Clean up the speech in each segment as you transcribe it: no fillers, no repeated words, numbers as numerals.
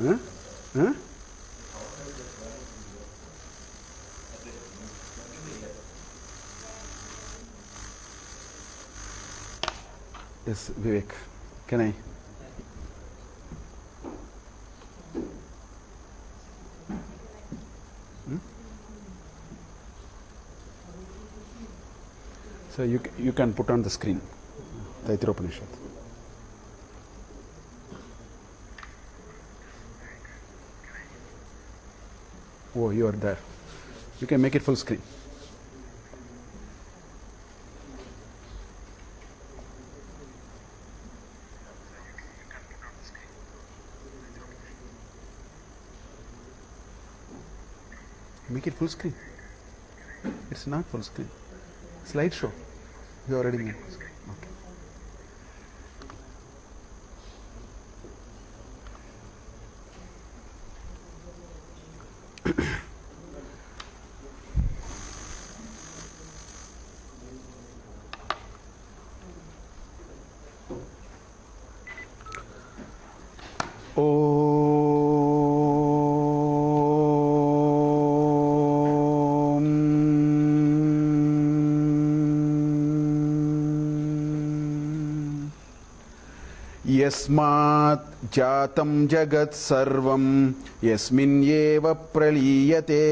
Huh? Huh? Yes, Vivek. Can I? So you can put on the screen Taittiriya Upanishad. Oh, you are there. You can make it full screen. Make it full screen. It's not full screen. Slideshow. You already made full screen. Okay. यस्मात् जातं जगत् सर्वं यस्मिन्नेव प्रलीयते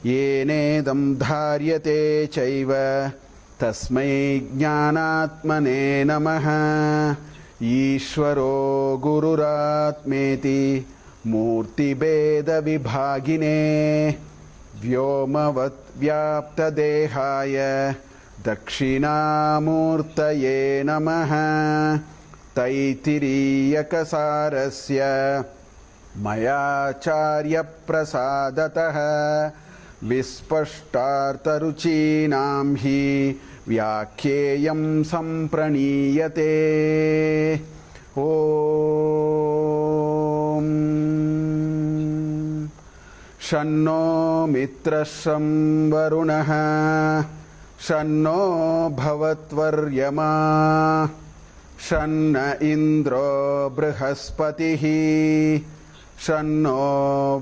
येनेदं धार्यते चैव तस्मै ज्ञानात्मने नमः। ईश्वरो गुरुरात्मेति मूर्तिभेदविभागिने व्योमवत् व्याप्तदेहाय दक्षिणामूर्तये नमः। तैत्तिरीयकसारस्य मयाचार्यप्रसादतः विस्पष्टार्थरुचीनां हि व्याख्येयं सम्प्रणीयते। ॐ शन्नो मित्रशं वरुणः शन्नो भवत्वर्यमा शन्न इन्द्रो बृहस्पतिः शन्नो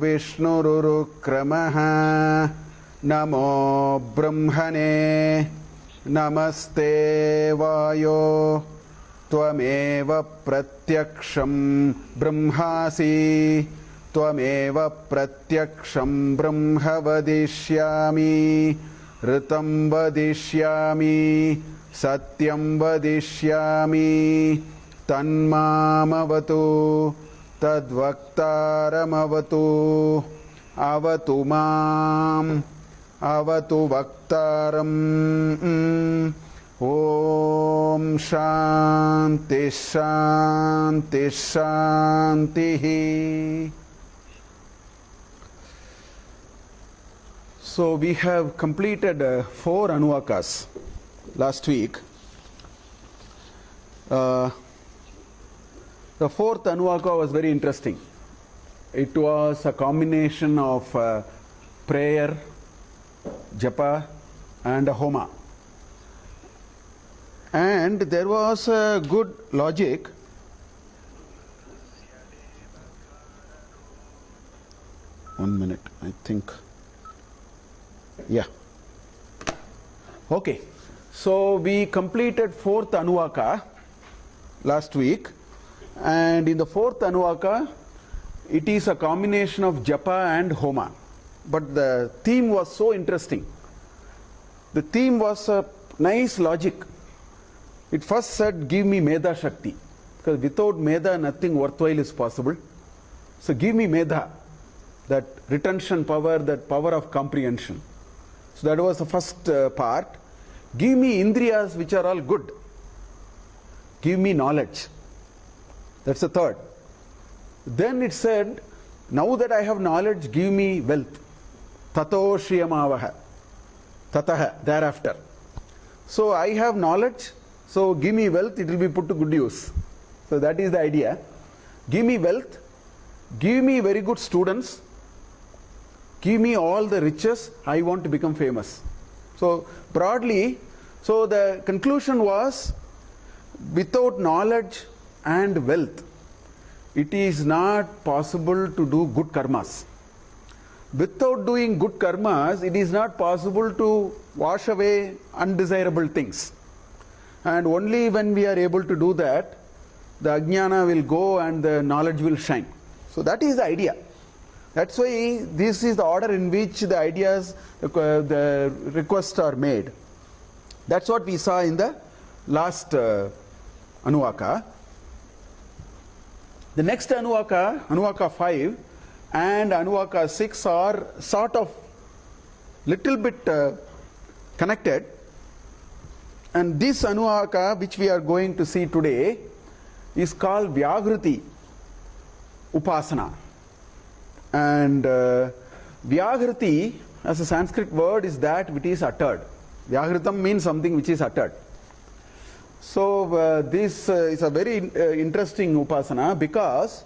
विष्णुरुक्रमः। नमो ब्रह्मणे नमस्ते वायो त्वमेव प्रत्यक्षं ब्रह्मासि त्वमेव प्रत्यक्षं ब्रह्म वदिष्यामि ऋतं वदिष्यामि सत्यं वदिष्यामि तन्मामवतु तद्वक्तारमवतु अवतु माम् अवतु वक्तारम्। ॐ शान्ति शान्ति शान्तिः। So we have completed 4 anuvakas last week. The 4th anuvaka was very interesting. It was a combination of prayer, japa and homa. And there was a good logic. One minute, I think. Yeah. Okay. So we completed 4th anuvaka last week, and in the 4th anuvaka it is a combination of japa and homa. But the theme was so interesting. The theme was a nice logic. It first said, give me medha shakti, because without medha nothing worthwhile is possible. So give me medha, that retention power, that power of comprehension. So that was the first part. Give me indriyas which are all good. Give me knowledge. That's the third. Then it said, now that I have knowledge, give me wealth. Tato shriyamavaha. Tataha, thereafter. So I have knowledge, so give me wealth, it will be put to good use. So that is the idea. Give me wealth, give me very good students, give me all the riches, I want to become famous. So broadly, so the conclusion was, without knowledge and wealth, it is not possible to do good karmas. Without doing good karmas, it is not possible to wash away undesirable things. And only when we are able to do that, the ajnana will go and the knowledge will shine. So that is the idea. That's why this is the order in which the ideas, the requests are made. That's what we saw in the last anuvaka. The next anuvaka, anuvaka 5 and anuvaka 6 are sort of little bit connected. And this anuvaka which we are going to see today is called vyahritis upasana. And vyahriti as a Sanskrit word is that which is uttered. Vyahritam means something which is uttered. So this is a very interesting upasana, because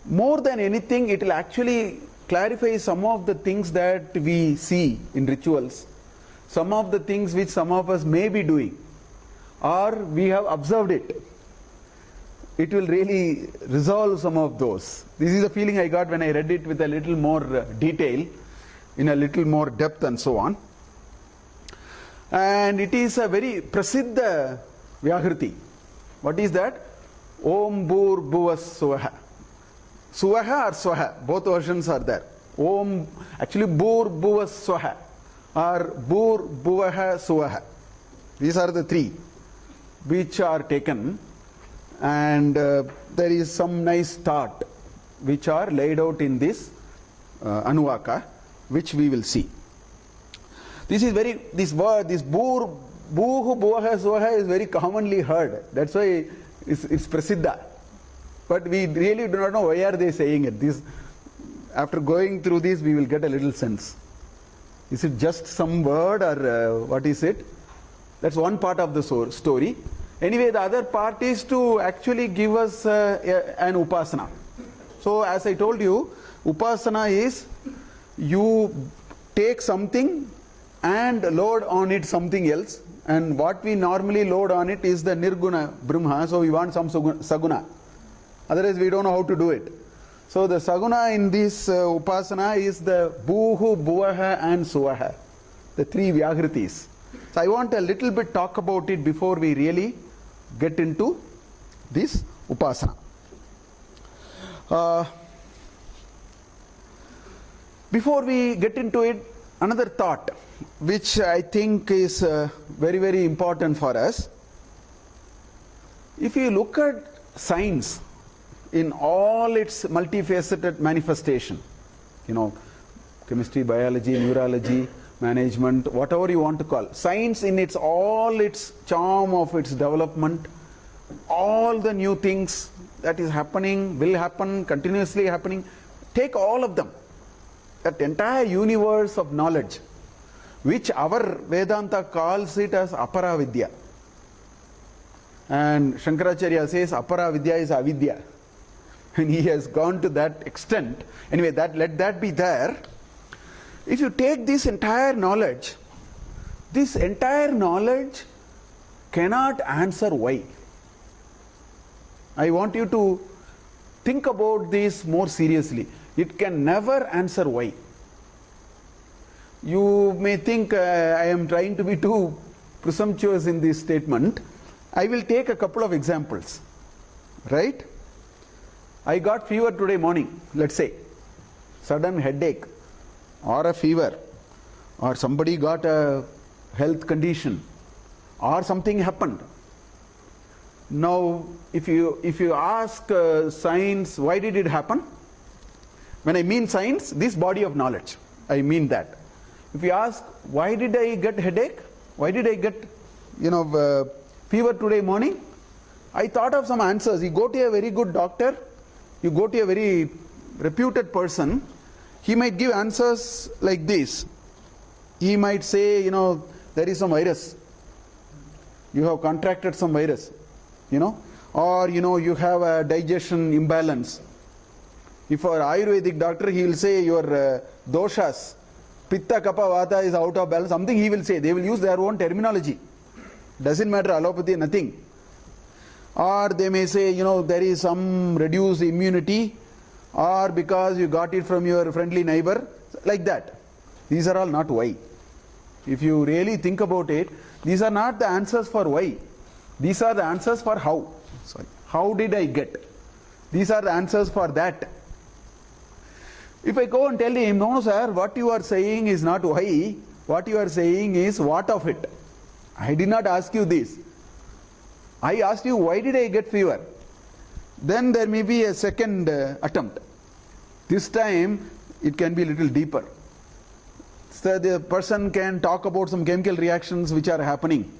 more than anything it will actually clarify some of the things that we see in rituals, some of the things which some of us may be doing or we have observed it. It will really resolve some of those. This is the feeling I got when I read it with a little more detail, in a little more depth and so on. And it is a very prasiddha vyahriti. What is that? Om bhur bhuva suvaha. Suvaha or swaha, both versions are there. Om, actually bhur bhuva swaha or bhur bhuvaha suvaha. These are the three which are taken. And there is some nice thought which are laid out in this anuvaka, which we will see. This is very, this word, this bhuva bhuvaha swaha is very commonly heard. That's why it's prasiddha. But we really do not know why are they saying it. This, after going through this, we will get a little sense. Is it just some word or what is it? That's one part of the story. Anyway, the other part is to actually give us an upasana. So as I told you, upasana is you take something and load on it something else. And what we normally load on it is the nirguna brahma. So we want some saguna. Otherwise we don't know how to do it. So the saguna in this upasana is the bhuhu, bhuvaha and suvaha. The three vyahritis. So I want a little bit talk about it before we really get into this upasana. Before we get into it, another thought which I think is very, very important for us. If you look at science in all its multifaceted manifestation, you know, chemistry, biology, neurology, management, whatever you want to call, science in its all its charm of its development, all the new things that is happening, will happen, continuously happening, take all of them, that entire universe of knowledge, which our Vedanta calls it as apara vidya. And Shankaracharya says apara vidya is avidya. And he has gone to that extent. Anyway, that let that be there. If you take this entire knowledge cannot answer why. I want you to think about this more seriously. It can never answer why. You may think I am trying to be too presumptuous in this statement. I will take a couple of examples. Right? I got fever today morning, let's say. Sudden headache or a fever, or somebody got a health condition, or something happened. Now, if you ask science, why did it happen? When I mean science, this body of knowledge, I mean that. If you ask, why did I get headache? Why did I get, fever today morning? I thought of some answers. You go to a very good doctor, you go to a very reputed person, he might give answers like this. He might say, there is some virus. You have contracted some virus, or you have a digestion imbalance. If for Ayurvedic doctor, he will say your doshas, pitta, kapha, vata is out of balance. Something he will say. They will use their own terminology. Doesn't matter, allopathy, nothing. or they may say, there is some reduced immunity, or because you got it from your friendly neighbor, like that. These are all not why. If you really think about it, these are not the answers for why. These are the answers for how. Sorry. How did I get? These are the answers for that. If I go and tell him, no, sir, what you are saying is not why, what you are saying is what of it. I did not ask you this. I asked you, why did I get fever? Then there may be a second attempt. This time, it can be a little deeper. So the person can talk about some chemical reactions which are happening.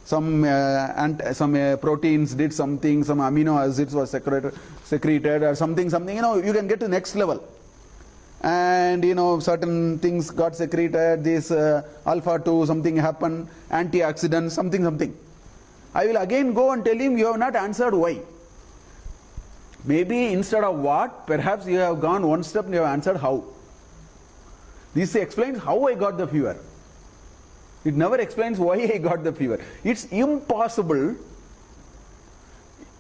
Some proteins did something, some amino acids were secreted or something, you can get to next level. And certain things got secreted, this alpha-2, something happened, antioxidants, something. I will again go and tell him, you have not answered why. Maybe instead of what, perhaps you have gone one step and you have answered how. This explains how I got the fever. It never explains why I got the fever. It's impossible.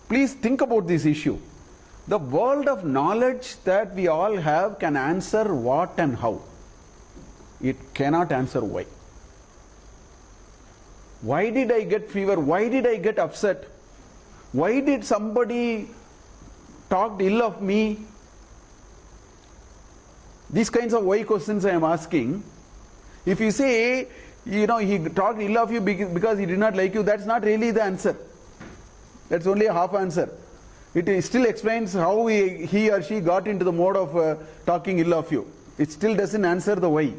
Please think about this issue. The world of knowledge that we all have can answer what and how. It cannot answer why. Why did I get fever? Why did I get upset? Why did somebody talk ill of me? These kinds of why questions I am asking. If you say, he talked ill of you because he did not like you, that's not really the answer. That's only a half answer. It still explains how he or she got into the mode of talking ill of you. It still doesn't answer the why.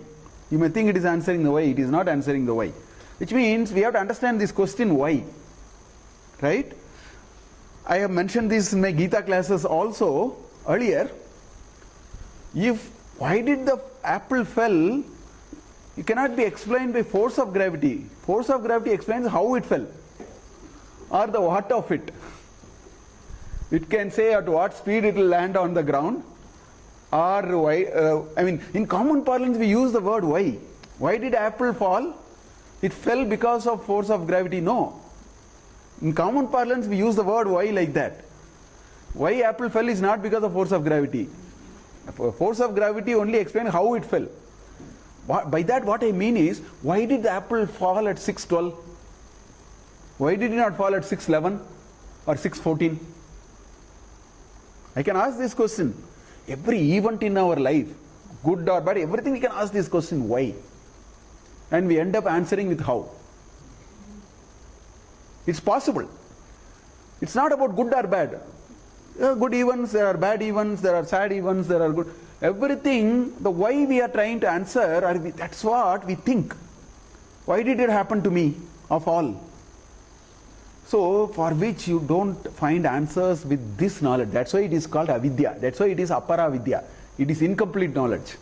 You may think it is answering the why, it is not answering the why. Which means we have to understand this question why. Right? I have mentioned this in my Gita classes also earlier. Why did the apple fell? It cannot be explained by force of gravity. Force of gravity explains how it fell, or the what of it. It can say at what speed it will land on the ground, or why. In common parlance we use the word why. Why did apple fall? It fell because of force of gravity. No. In common parlance we use the word why like that. Why apple fell is not because of force of gravity. Force of gravity only explains how it fell. By that what I mean is, why did the apple fall at 6:12? Why did it not fall at 6:11 or 6:14? I can ask this question. Every event in our life, good or bad, everything we can ask this question, why? And we end up answering with how. It's possible. It's not about good or bad. There are good events, there are bad events, there are sad events, there are good. Everything, the why we are trying to answer, that's what we think. Why did it happen to me, of all? So, for which you don't find answers with this knowledge. That's why it is called avidya. That's why it is apara vidya. It is incomplete knowledge.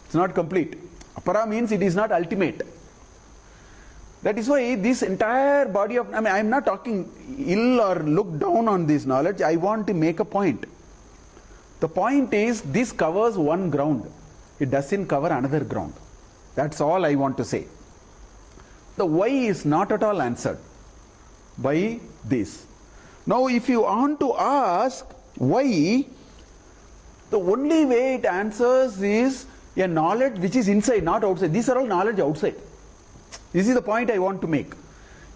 It's not complete. Apara means it is not ultimate. That is why this entire body of, I am not talking ill or look down on this knowledge. I want to make a point. The point is, this covers one ground. It doesn't cover another ground. That's all I want to say. The why is not at all answered by this. Now, if you want to ask why, the only way it answers is a knowledge which is inside, not outside. These are all knowledge outside. This is the point I want to make.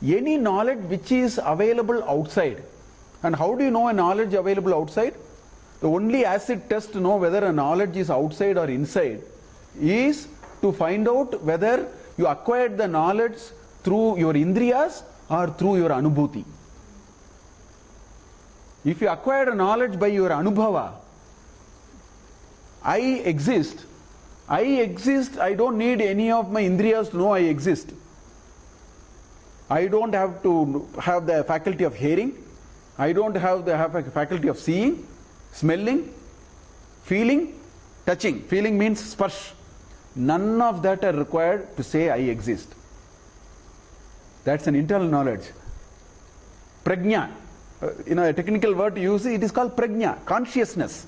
Any knowledge which is available outside. And how do you know a knowledge available outside? The only acid test to know whether a knowledge is outside or inside is to find out whether you acquired the knowledge through your indriyas or through your anubhuti. If you acquired a knowledge by your anubhava, I exist, I don't need any of my indriyas to know I exist. I don't have to have the faculty of hearing, I don't have a faculty of seeing, smelling, feeling, touching. Feeling means sparsh. None of that are required to say I exist. That's an internal knowledge. Prajna, a technical word to use, it is called prajna, consciousness.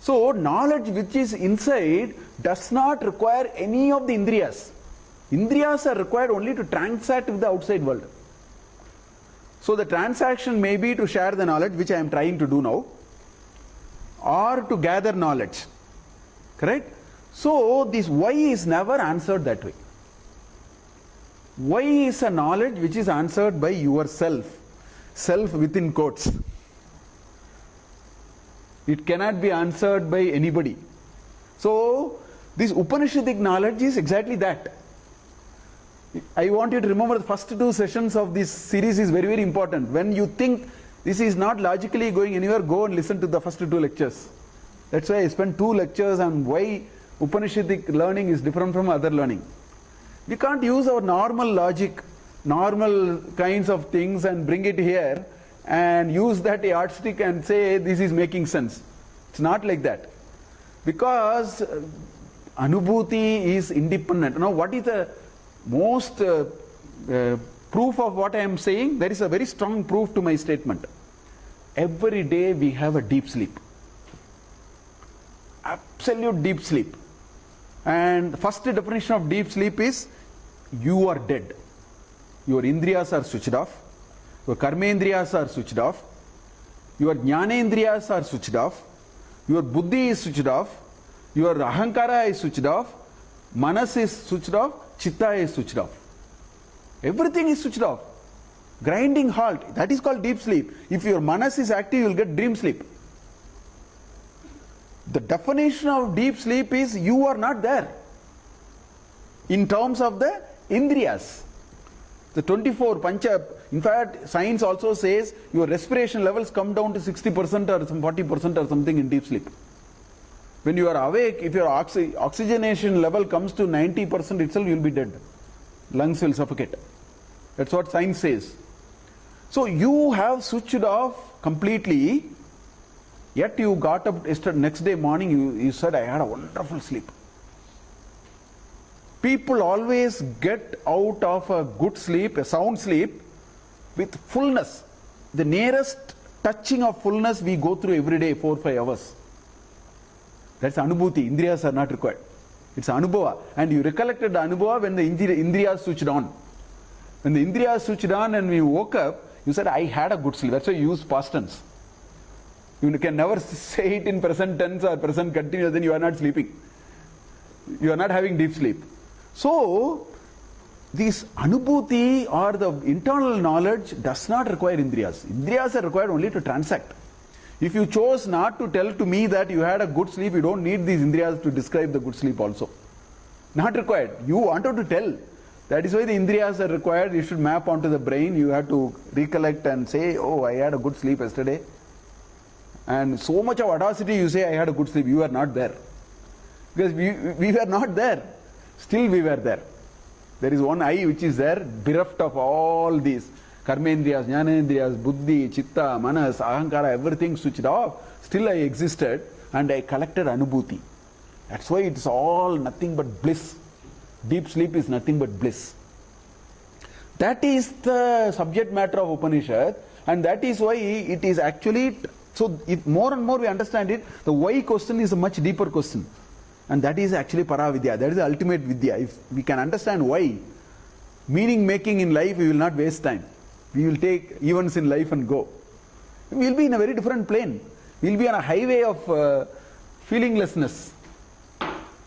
So, knowledge which is inside does not require any of the indriyas. Indriyas are required only to transact with the outside world. So the transaction may be to share the knowledge, which I am trying to do now, or to gather knowledge. Correct? So this why is never answered that way. Why is a knowledge which is answered by yourself. Self within quotes. It cannot be answered by anybody. So this Upanishadic knowledge is exactly that. I want you to remember the first 2 sessions of this series is very, very important. When you think this is not logically going anywhere, go and listen to the first 2 lectures. That's why I spent 2 lectures on why Upanishadic learning is different from other learning. We can't use our normal logic, normal kinds of things and bring it here and use that yardstick and say this is making sense. It's not like that. Because Anubhuti is independent. Now what is the most proof of what I am saying? There is a very strong proof to my statement. Every day we have a deep sleep. Absolute deep sleep. And the first definition of deep sleep is you are dead. Your indriyas are switched off. Your karmendriyas are switched off. Your jnanendriyas are switched off. Your buddhi is switched off. Your ahankara is switched off. Manas is switched off. Chitta is switched off. Everything is switched off. Grinding halt. That is called deep sleep. If your manas is active, you will get dream sleep. The definition of deep sleep is you are not there. In terms of the indriyas. The 24 pancha, in fact, science also says your respiration levels come down to 60% or some 40% or something in deep sleep. When you are awake, if your oxygenation level comes to 90% itself, you will be dead. Lungs will suffocate. That's what science says. So you have switched off completely, yet you got up next day morning, you said, I had a wonderful sleep. People always get out of a good sleep, a sound sleep, with fullness. The nearest touching of fullness we go through every day, 4-5 hours. That's anubhuti. Indriyas are not required. It's anubhava. And you recollected the anubhava when the indriyas switched on. When the indriyas switched on and we woke up, you said, I had a good sleep. That's why you use past tense. You can never say it in present tense or present continuous, then you are not sleeping. You are not having deep sleep. So, this anubhuti or the internal knowledge does not require indriyas. Indriyas are required only to transact. If you chose not to tell to me that you had a good sleep, you don't need these indriyas to describe the good sleep also. Not required. You wanted to tell. That is why the indriyas are required. You should map onto the brain. You have to recollect and say, oh, I had a good sleep yesterday. And so much of audacity you say, I had a good sleep. You are not there. Because we were not there. Still we were there. There is one I which is there, bereft of all these. Karmendriyas, jnanendriyas, buddhi, chitta, manas, ahankara, everything switched off. Still I existed and I collected anubhuti. That's why it's all nothing but bliss. Deep sleep is nothing but bliss. That is the subject matter of Upanishad, and that is why it is actually, so more and more we understand it, the why question is a much deeper question. And that is actually Paravidya. That is the ultimate Vidya. If we can understand why, meaning making in life, we will not waste time. We will take events in life and go. We will be in a very different plane. We will be on a highway of feelinglessness,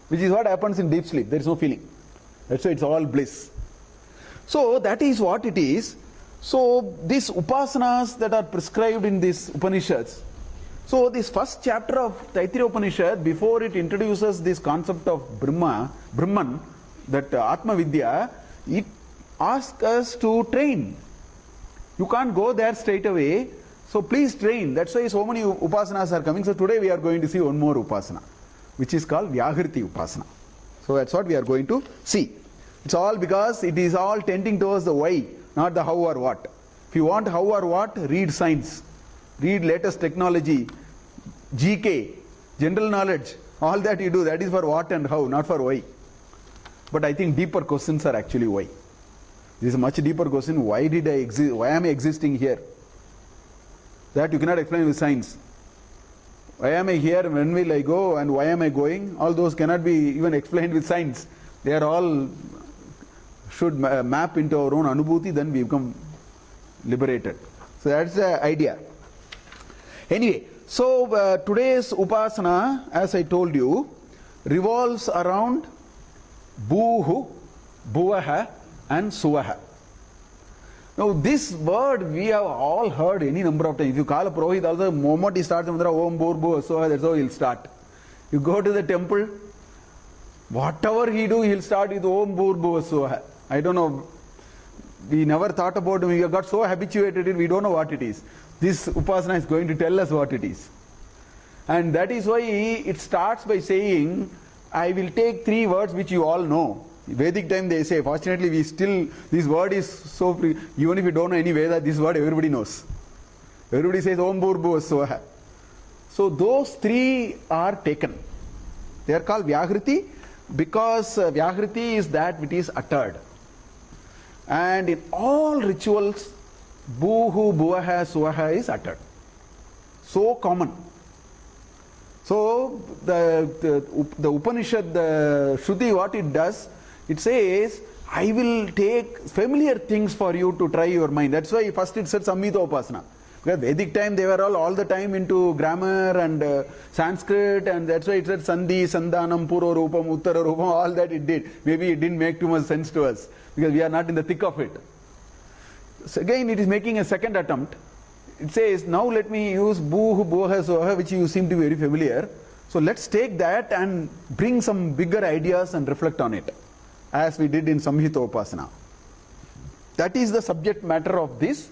which is what happens in deep sleep. There is no feeling. That's why it's all bliss. So that is what it is. So these upasanas that are prescribed in these Upanishads. So this first chapter of Taittiriya Upanishad, before it introduces this concept of Brahman, that Atma Vidya, it asks us to train. You can't go there straight away. So please train. That's why so many upasanas are coming. So today we are going to see one more upasana, which is called vyahritis upasana. So that's what we are going to see. It's all because it is all tending towards the why, not the how or what. If you want how or what, read science. Read latest technology, GK, general knowledge, all that you do, that is for what and how, not for why. But I think deeper questions are actually why. This is a much deeper question. Why did I exist? Why am I existing here? That you cannot explain with science. Why am I here? When will I go? And why am I going? All those cannot be even explained with science. They are all should map into our own anubhuti, then we become liberated. So that's the idea. Anyway, so today's upasana, as I told you, revolves around bhuhu, bhuvaha and suvaha. Now this word we have all heard any number of times. If you call a Purohit also, the moment he starts mantra, Om Bhur Bhuva Suvaha, that's how he'll start. You go to the temple, whatever he do, he'll start with Om Bhur Bhuva Suvaha. I don't know. We never thought about it. We got so habituated it, we don't know what it is. This upasana is going to tell us what it is. And that is why it starts by saying, I will take three words which you all know. Vedic time they say, fortunately we still, this word is so free, even if you don't know any Veda, this word everybody knows. Everybody says Om Bhur Bhuva Suvaha. So those three are taken. They are called vyahriti because vyahriti is that which is uttered. And in all rituals, bhuhu, bhuvaha, suvaha is uttered. So common. So the Upanishad, the Shruti, what it does, it says, I will take familiar things for you to try your mind. That's why first it said Samhita Upasana. Because Vedic time they were all the time into grammar and Sanskrit, and that's why it said Sandhi, Sandhanam, Puro Rupam, Uttara Rupam, all that it did. Maybe it didn't make too much sense to us because we are not in the thick of it. So again it is making a second attempt. It says, now let me use Bhuhu, Bhuvaha, Suvaha, which you seem to be very familiar. So let's take that and bring some bigger ideas and reflect on it, as we did in Samhita Upasana. That is the subject matter of this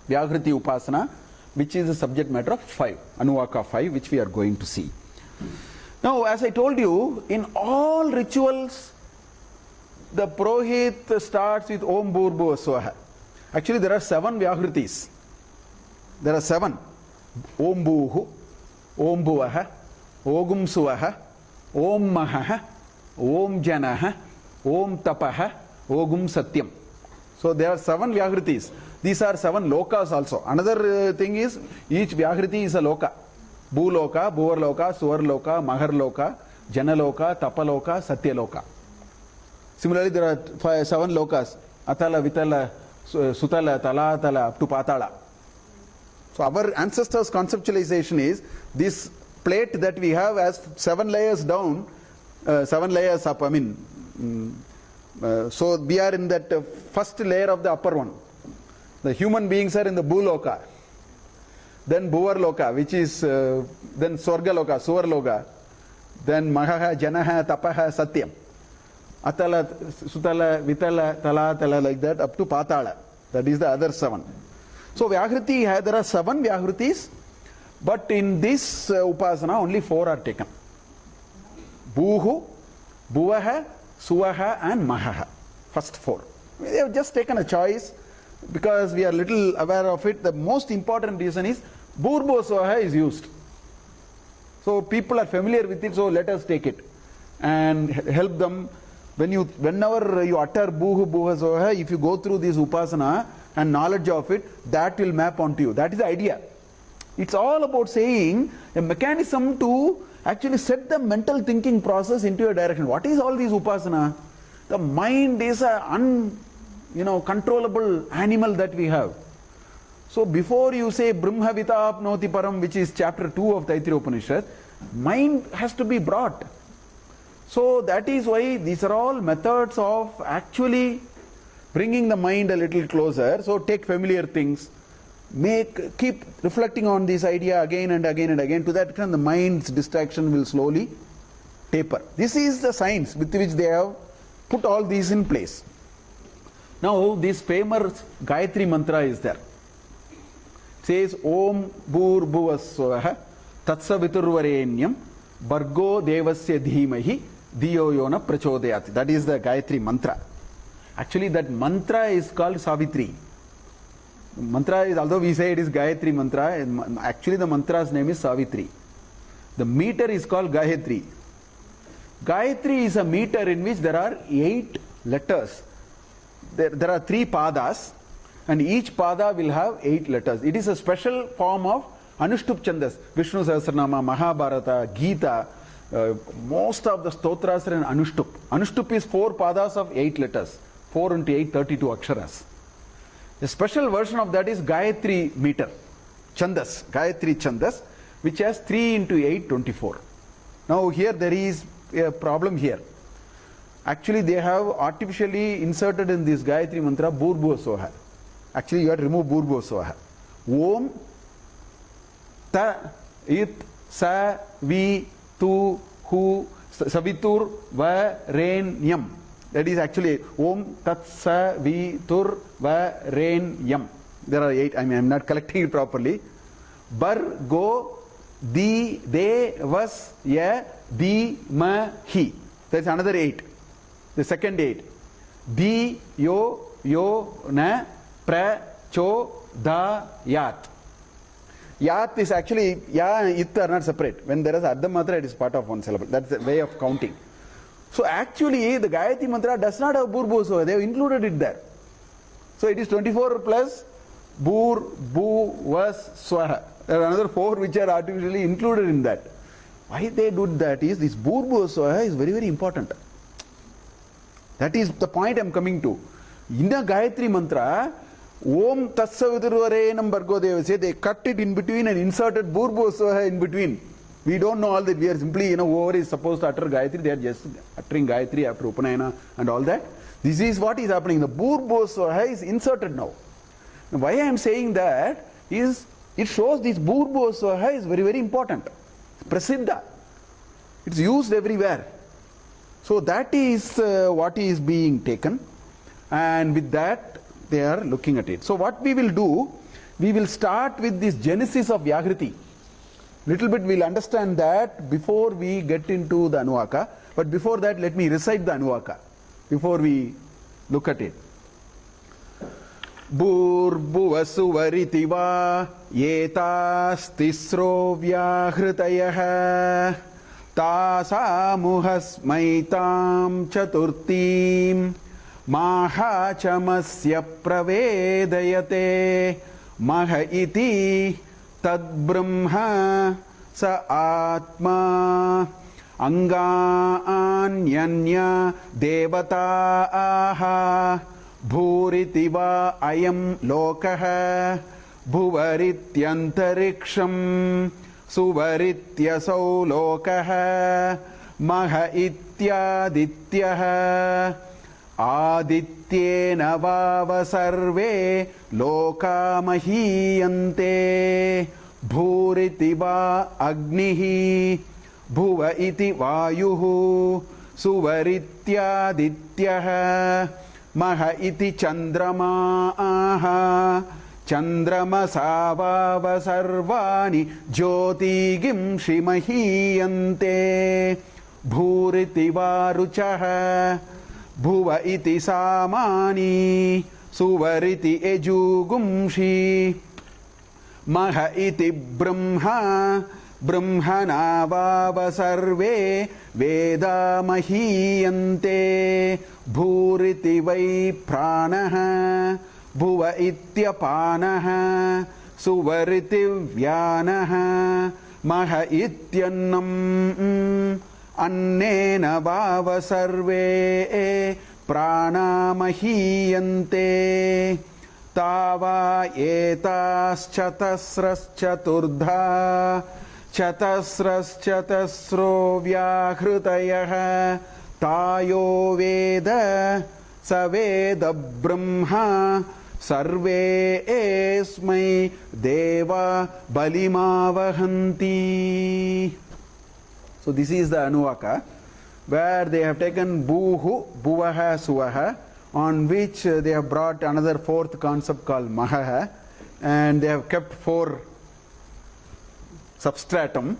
Vyahriti Upasana, which is the subject matter of 5, Anuvaka 5, which we are going to see. Now, as I told you, in all rituals, the Purohit starts with Om Bhur Bhuva Suvaha. Actually, there are 7 Vyahritis. There are 7. Om Bhuhu, Om Bhuvaha, Ogum Suvaha, Om Maha, Om Janaha, Om Tapaha, Ogum Satyam. So there are 7 Vyahritis. These are 7 lokas also. Another thing is, each Vyahriti is a loka. Bhuloka, Bhuvarloka, Suvarloka, Maharloka, Janaloka, Tapaloka, Satyaloka. Similarly, there are 7 lokas. Atala, Vitala, Sutala, Talatala, up to Patala. So our ancestors' conceptualization is, this plate that we have has 7 layers down, 7 layers up, so we are in that first layer of the upper one. The human beings are in the Bhuloka. Then Bhuvarloka, which is then Swargaloka, Suvarloka. Then Maha, Janaha, Tapaha, Satyam. Atala, Sutala, Vitala, Talatala, like that, up to Patala. That is the other 7. So Vyahriti, there are 7 Vyahritis, but in this Upasana, only 4 are taken. Bhuhu, Bhuvaha, Suvaha and Maha. First 4. They have just taken a choice because we are little aware of it. The most important reason is Bhur Bhuva Suvaha is used. So people are familiar with it, so let us take it and help them. Whenever you utter Bhuhu Bhuva Suvaha, if you go through this Upasana and knowledge of it, that will map onto you. That is the idea. It's all about saying a mechanism to actually set the mental thinking process into a direction. What is all these Upasana? The mind is an controllable animal that we have. So before you say Brahma Vita Apnoti Param, which is chapter 2 of Taittiriya Upanishad, mind has to be brought. So that is why these are all methods of actually bringing the mind a little closer. So take familiar things, keep reflecting on this idea again and again and again. To that extent, the mind's distraction will slowly taper. This is the science with which they have put all these in place. Now, this famous Gayatri mantra is there. It says, Om Bhur Bhuva Suvaha Tatsaviturvarenyam Bhargo Devasya Dhimahi Diyo Yona Prachodayat. That is the Gayatri mantra. Actually, that mantra is called Savitri. Mantra is, although we say it is Gayatri mantra, actually the mantra's name is Savitri. The meter is called Gayatri. Gayatri is a meter in which there are 8 letters. There are 3 padas, and each pada will have 8 letters. It is a special form of Anushtup Chandas. Vishnu Sahasranama, Mahabharata, Gita, most of the stotras are in Anushtup. Anushtup is 4 padas of 8 letters. 4 into 8, 32 aksharas. The special version of that is Gayatri meter, Chandas, Gayatri Chandas, which has 3 into 8, 24. Now here there is a problem here. Actually they have artificially inserted in this Gayatri mantra Bhurbhuva Swaha. Actually you have to remove Bhurbhuva Swaha. Om Ta It Sa Vi Tu Hu Savitur Va Ren Yam. That is actually Om Tat Sa Vi Tur Va Ren Yam. There are 8. I am not collecting it properly. Bar Go Di De Vas Ya Di Ma Hi. That's another 8. The second 8. Di Yo Yo Na Pra Cho Da Yat. Yat is actually, Ya and It are not separate. When there is Ardha Matra, it is part of one syllable. That's the way of counting. So actually, the Gayatri Mantra does not have Bhurbhuva Swaha. They have included it there. So it is 24 plus Bhurbhuva Swaha. There are another 4 which are artificially included in that. Why they do that is, this Bhurbhuva Swaha is very, very important. That is the point I am coming to. In the Gayatri Mantra, Om Tatsaviturvarenam Bhargo Deva say they cut it in between and inserted Bhurbhuva Swaha in between. We don't know all that. We are simply, whoever is supposed to utter Gayatri, they are just uttering Gayatri after Upanayana and all that. This is what is happening. The Bhurbhuva Swaha is inserted now. Now. Why I am saying that is, it shows this Bhurbhuva Swaha is very, very important. Prasiddha. It's used everywhere. So that is what is being taken. And with that, they are looking at it. So what we will do, we will start with this genesis of Vyahriti. Little bit we'll understand that before we get into the anuvaka. But before that, let me recite the anuvaka before we look at it. Bhurbhuva suvariti va yetas tisro vyahritayah tasamuhasmaitam chaturtim maha chamasya pravedayate maha iti tad brahma sa atma anganyanya devata aha bhuriti va ayam lokah bhuvarityantariksham suvarityasau lokah maha ityadityah Adityena vava sarve loka mahiyante bhuriti va agnihi bhuva iti vayuhu suvarityadityah maha iti chandrama chandrama vava sarvani jyotigim shimahiyante bhuriti va ruchah Bhuva iti samani suvariti ejugumshi maha iti brahma brahmana vava sarve veda mahiyante bhuriti vai pranaha bhuva ityapanaha suvariti vyanaha maha ityannam annena vava sarve pranamahiyante tava etas chatasraschaturdha chatasraschatasro vyahritayah tayo veda saveda brahma sarve esmai deva balimavahanti. So this is the anuvaka, where they have taken bhuhu, bhuvaha, suvaha, on which they have brought another 4th concept called maha, and they have kept 4 substratum,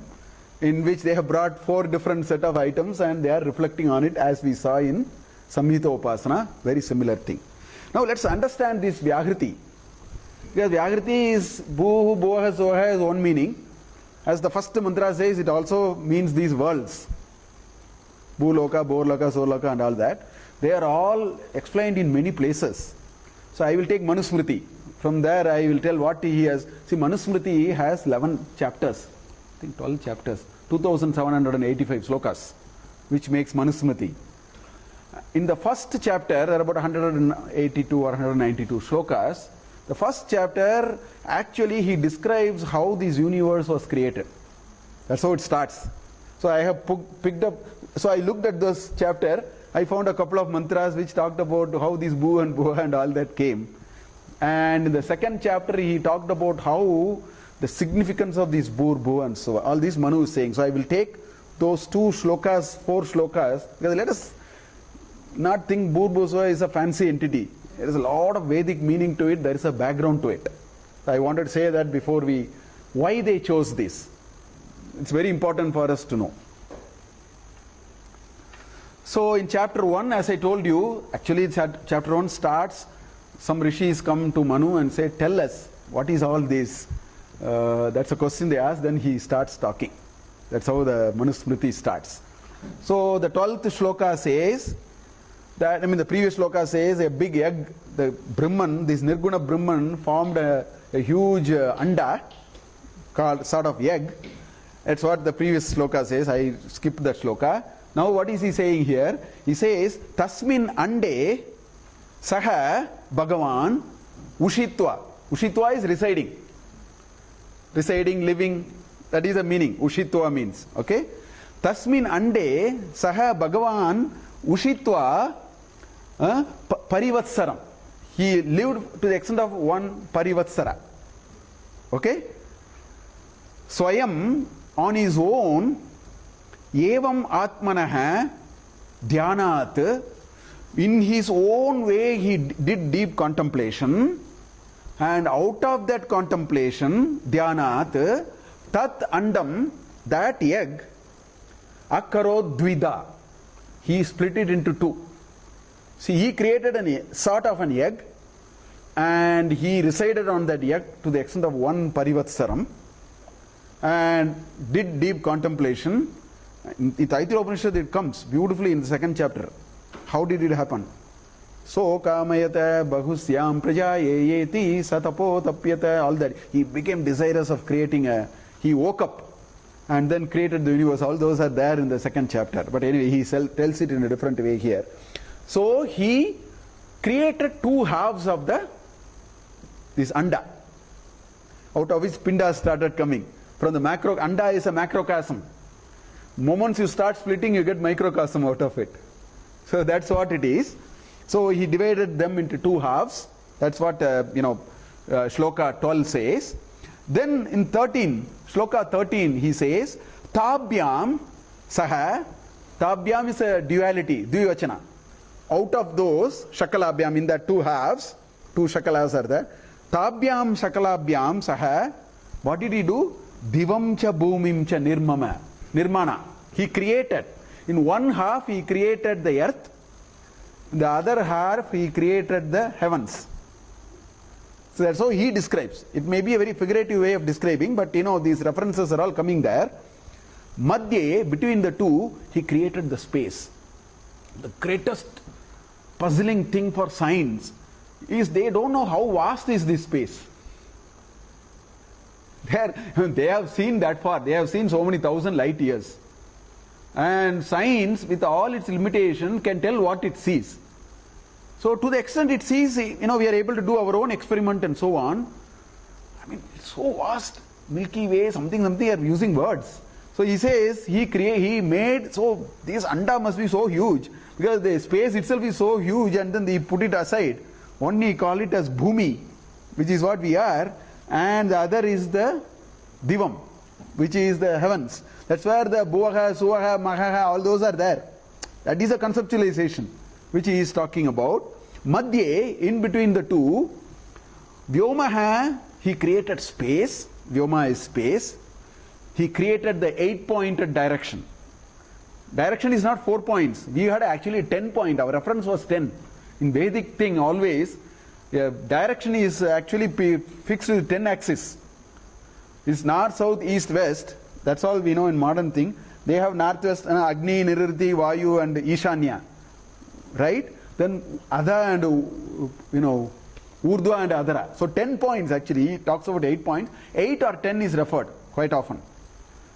in which they have brought 4 different set of items, and they are reflecting on it as we saw in Samhita Upasana, very similar thing. Now let's understand this Vyahriti. Because Vyahriti is bhuhu, bhuvaha, suvaha has one meaning. As the first mantra says, it also means these worlds. Bhuloka, Borloka, Sorloka and all that. They are all explained in many places. So I will take Manusmriti. From there I will tell what he has. See, Manusmriti has 11 chapters. I think 12 chapters. 2785 slokas, which makes Manusmriti. In the first chapter, there are about 182 or 192 slokas. The first chapter, actually he describes how this universe was created. That's how it starts. So I have picked up, so I looked at this chapter, I found a couple of mantras which talked about how this bhuva and bhuva and all that came. And in the second chapter he talked about how the significance of these bhuva and suva, all these Manu is saying. So I will take those 2 shlokas, 4 shlokas, because let us not think bhuva suva is a fancy entity. There is a lot of Vedic meaning to it, there is a background to it. So I wanted to say that before why they chose this. It's very important for us to know. So in chapter 1, as I told you, actually chapter 1 starts, some rishis come to Manu and say, tell us, what is all this? That's a question they ask, then he starts talking. That's how the Manusmriti starts. So the 12th shloka says, that, the previous shloka says a big egg, the Brahman, this Nirguna Brahman formed a huge anda, called sort of egg. That's what the previous shloka says. I skipped that shloka. Now what is he saying here? He says, Tasmin ande saha Bhagavan ushitva. Ushitva is residing. Residing, living, that is the meaning. Ushitva means. Okay? Tasmin ande saha Bhagavan ushitva parivatsaram. He lived to the extent of 1 parivatsara. Okay? Swayam, on his own, evam atmanaha dhyanat, in his own way he did deep contemplation, and out of that contemplation, dhyanat, tat andam, that egg, akaro dvida, he split it into 2. See, he created a sort of an egg, and he resided on that egg to the extent of 1 parivatsaram, and did deep contemplation. In Taittiriya Upanishad it comes beautifully in the 2nd chapter. How did it happen? So kamayata bahusyam prajayeti satapo tapyata, all that. He became desirous of creating he woke up and then created the universe. All those are there in the 2nd chapter. But anyway, he tells it in a different way here. So he created 2 halves of this anda, out of which pindas started coming. From the macro, anda is a macrocosm. Moments you start splitting, you get microcosm out of it. So that's what it is. So he divided them into 2 halves. That's what shloka 12 says. Then in 13, shloka 13, he says, Tabhyam saha. Tabhyam is a duality, dvivachana. Out of those, shakalabhyam, in that 2 halves, 2 shakalas are there. Tabhyam shakalabhyam saha. What did he do? Divam cha bhumim cha nirmana. He created. In 1 half he created the earth. In the other half he created the heavens. So that's how he describes. It may be a very figurative way of describing, but these references are all coming there. Madhye, between the 2, he created the space. The greatest puzzling thing for science is they don't know how vast is this space. They have seen that far. They have seen so many thousand light years. And science, with all its limitation, can tell what it sees. So to the extent it sees, we are able to do our own experiment and so on. It's so vast. Milky Way, something, they are using words. So he says, he made, so this anda must be so huge, because the space itself is so huge, and then he put it aside. One he call it as bhumi, which is what we are, and the other is the divam, which is the heavens. That's where the bhuvaha, suvaha, maha, all those are there. That is a conceptualization which he is talking about. Madhye, in between the 2, vyomaha, he created space. Vyoma is space. He created the 8-pointed direction. Direction is not 4 points. We had actually 10 point. Our reference was 10. In Vedic thing always, direction is actually fixed with 10 axis. It's north, south, east, west. That's all we know in modern thing. They have northwest, Agni, Nirriti, Vayu and Ishanya. Right? Then Adha and, Urdhva and Adhara. So 10 points actually. He talks about 8 points. 8 or 10 is referred quite often.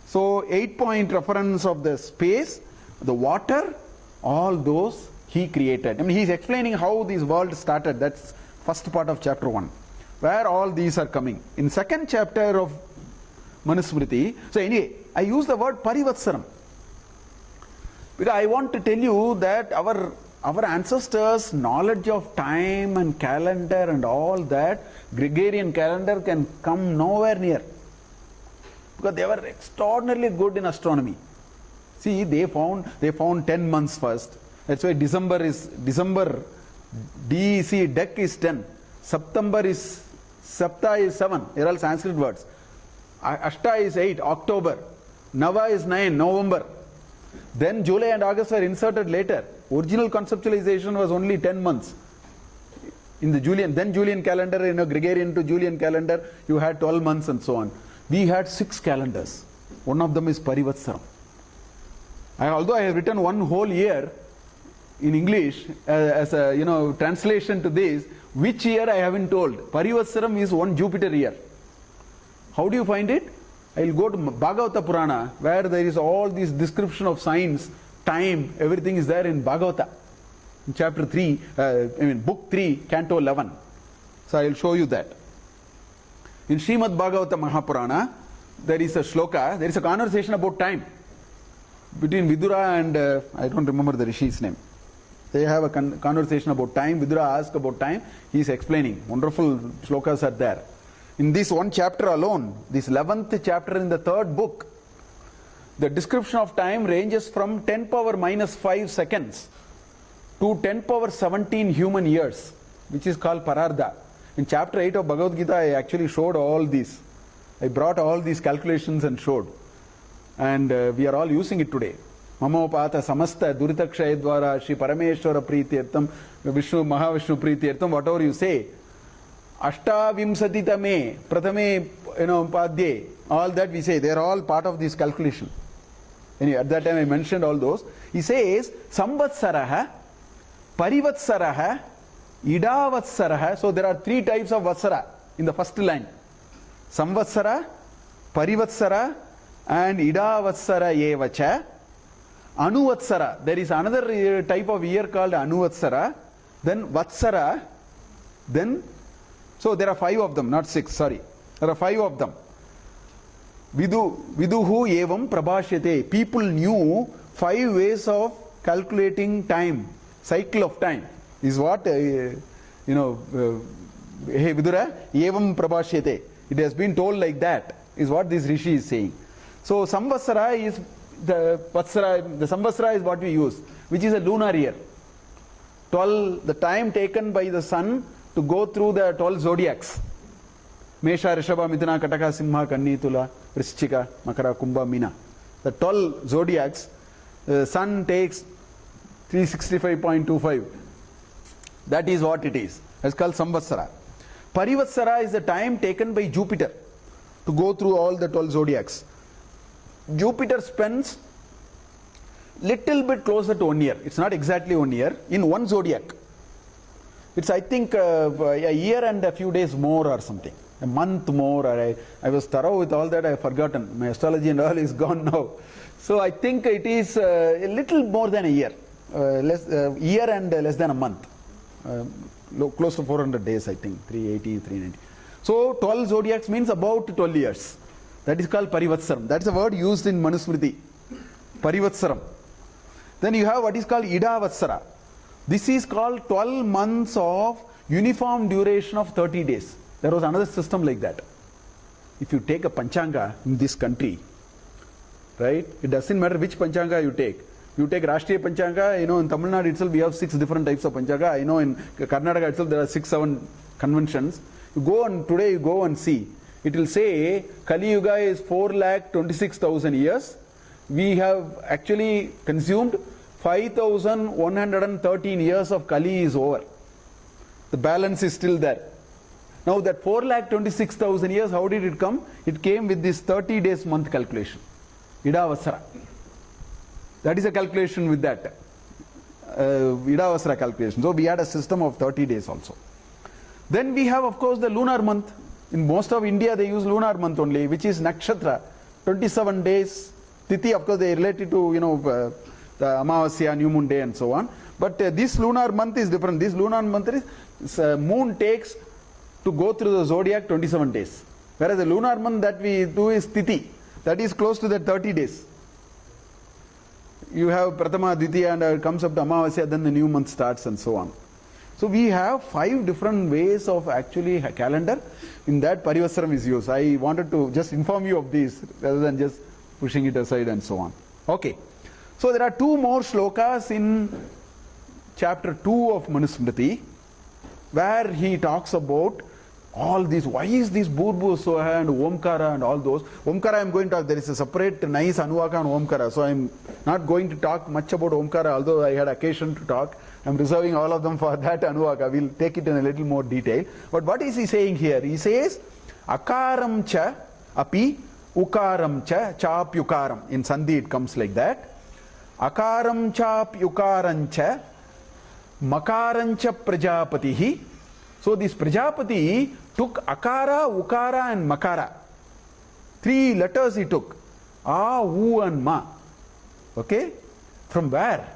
So 8-point reference of the space, the water, all those he created. He's explaining how this world started. That's first part of chapter 1. where all these are coming. In second chapter of Manusmriti, so anyway, I use the word Parivatsaram because I want to tell you that our ancestors' knowledge of time and calendar and all that, Gregorian calendar can come nowhere near. Because they were extraordinarily good in astronomy. See, they found 10 months first. That's why December, DEC, Dec is 10. September is 7. They're all Sanskrit words. Ashta is 8, October. Nava is 9, November. Then July and August were inserted later. Original conceptualization was only 10 months. In the Julian calendar, Gregorian to Julian calendar, you had 12 months and so on. We had 6 calendars. One of them is Parivatsaram. Although I have written one whole year in English as a translation to this, which year I haven't told. Parivatsaram is one Jupiter year. How do you find it? I will go to Bhagavata Purana, where there is all this description of signs, time, everything is there in Bhagavata. In chapter 3, book 3, canto 11. So I will show you that. In Srimad Bhagavata Mahapurana, there is a shloka, there is a conversation about time between Vidura and, I don't remember the Rishi's name. They have a conversation about time. Vidura asks about time. He is explaining. Wonderful shlokas are there. In this one chapter alone, this 11th chapter in the 3rd book, the description of time ranges from 10 power minus 5 seconds to 10 power 17 human years, which is called Pararda. In chapter 8 of Bhagavad Gita, I actually showed all these. I brought all these calculations and showed. And we are all using it today. Mamopata samasta duritakshaya dvara Shri Parameshwara Prithirtham Vishnu Mahavishnu Prithirtham, whatever you say. Ashta Vimsatitame Pratame Padye, all that we say, they are all part of this calculation. Anyway, at that time I mentioned all those. He says Samvatsaraha, Parivatsaraha, Idavatsaraha. So there are 3 types of Vatsara in the first line. Samvatsara, Parivatsara and Idavatsara Yevacha. Anuvatsara, there is another type of year called Anuvatsara. Then Vatsara, then, so there are 5 of them, not 6, sorry. There are 5 of them. Viduhu evam prabhashyate. People knew 5 ways of calculating time, cycle of time. Is what, hey Vidura, evam prabhashyate. It has been told like that, is what this Rishi is saying. So Samvatsara is the Samvatsara is what we use, which is a lunar year. 12, the time taken by the sun to go through the 12 zodiacs. Mesha, Rishabha, Mithuna, Kataka, Simha, Kanni, Tula, Vrishchika, Makara, Kumbha, Meena. The 12 zodiacs, the sun takes 365.25. That is what it is. It's called Samvatsara. Parivatsara is the time taken by Jupiter to go through all the 12 zodiacs. Jupiter spends little bit closer to 1 year. It's not exactly 1 year in one zodiac. It's, I think, a year and a few days more or something. A month more. Or I was thorough with all that. I have forgotten. My astrology and all is gone now. So I think it is a little more than a year. Year and less than a month. Close to 400 days, I think. 380, 390. So 12 zodiacs means about 12 years. That is called Parivatsaram. That's a word used in Manusmriti. Parivatsaram. Then you have what is called Idavatsara. This is called 12 months of uniform duration of 30 days. There was another system like that. If you take a Panchanga in this country, right, it doesn't matter which Panchanga you take. You take Rashtriya Panchanga, in Tamil Nadu itself we have 6 different types of Panchanga. I know in Karnataka itself there are 6-7 conventions. Today you go and see. It will say Kali Yuga is 4,26,000 years. We have actually consumed 5,113 years of Kali is over. The balance is still there. Now that 4,26,000 years, how did it come? It came with this 30 days month calculation. Idavasara. That is a calculation with that. Idavasara calculation. So we had a system of 30 days also. Then we have, of course, the lunar month. In most of India, they use lunar month only, which is Nakshatra, 27 days. Tithi, of course, they relate it to, the Amavasya, New Moon Day and so on. But this lunar month is different. This lunar month is, moon takes to go through the zodiac 27 days. Whereas the lunar month that we do is Tithi. That is close to the 30 days. You have Prathama, Dvitiya, and it comes up to Amavasya, then the new month starts and so on. So we have 5 different ways of actually a calendar. In that Parivasram is used. I wanted to just inform you of these rather than just pushing it aside and so on. Okay. So there are 2 more shlokas in chapter 2 of Manusmriti where he talks about all these, why is this Bhurbu Soha and Omkara and all those. Omkara I am going to talk, there is a separate nice Anuvaka and Omkara, so I am not going to talk much about Omkara, although I had occasion to talk. I am reserving all of them for that Anuvaka. We will take it in a little more detail. But what is he saying here? He says, Akaram cha api ukaram cha chapyukaram. In Sandhi it comes like that. Akaram chapyukaram cha makaram cha prajapatihi. So this Prajapati took Akara, Ukara and Makara. 3 letters he took. A, U and Ma. Okay? From where?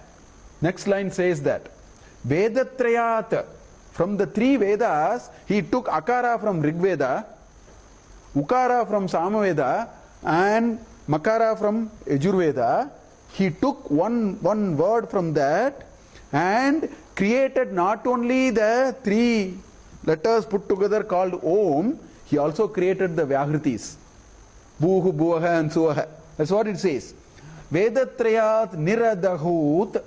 Next line says that. Vedatrayat. From the 3 Vedas, he took Akara from Rigveda, Ukara from Samaveda and Makara from Yajurveda. He took one word from that and created not only the 3 letters put together called Om, he also created the vyahritis. Bhuhu, bhuva and suva. That's what it says. Vedatrayat niradahut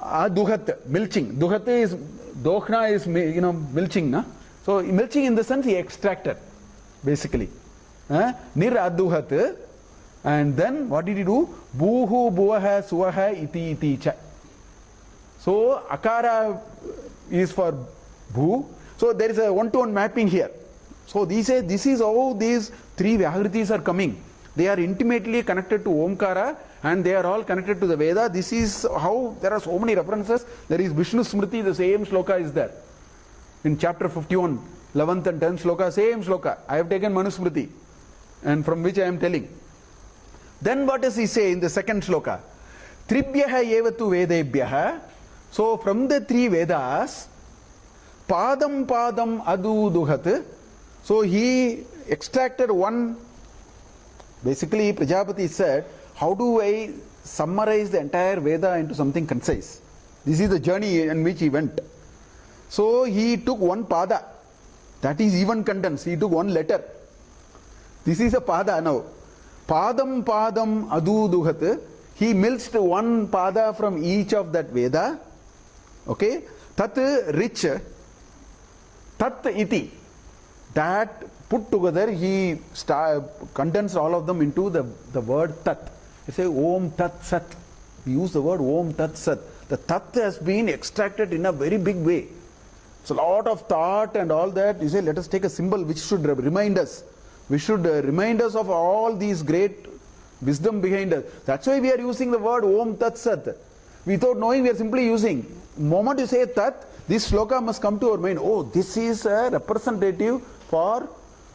aduhat, milching. Duhat is, dokhna is, milching. Na? So milching in the sense he extracted, basically. Niraduhat. And then what did he do? Bhuhu, bhuva, suva, iti cha. So Akara is for Bhu. So there is a one-to-one mapping here. So this is how these 3 vyahritis are coming. They are intimately connected to Omkara and they are all connected to the Veda. This is how there are so many references. There is Vishnu Smriti, the same shloka is there. In chapter 51, 11th and 10th shloka, same shloka. I have taken Manusmriti and from which I am telling. Then what does he say in the second shloka? Tribhyaha evatu vedebhyaha. So from the 3 Vedas, Padam aduduhat. So he extracted one. Basically Prajapati said, how do I summarize the entire Veda into something concise? This is the journey in which he went. So he took one pada. That is even condensed. He took one letter. This is a pada now. Padam aduduhat. He milched one pada from each of that Veda. Okay, tat rich, tat iti. That put together he condensed all of them into the word tat. You say Om Tat Sat. We use the word Om Tat Sat. The tat has been extracted in a very big way. It's a lot of thought and all that. You say let us take a symbol which should remind us. We should remind us of all these great wisdom behind us. That's why we are using the word Om Tat Sat. Without knowing, we are simply using. The moment you say Tat, this shloka must come to our mind. Oh, this is a representative for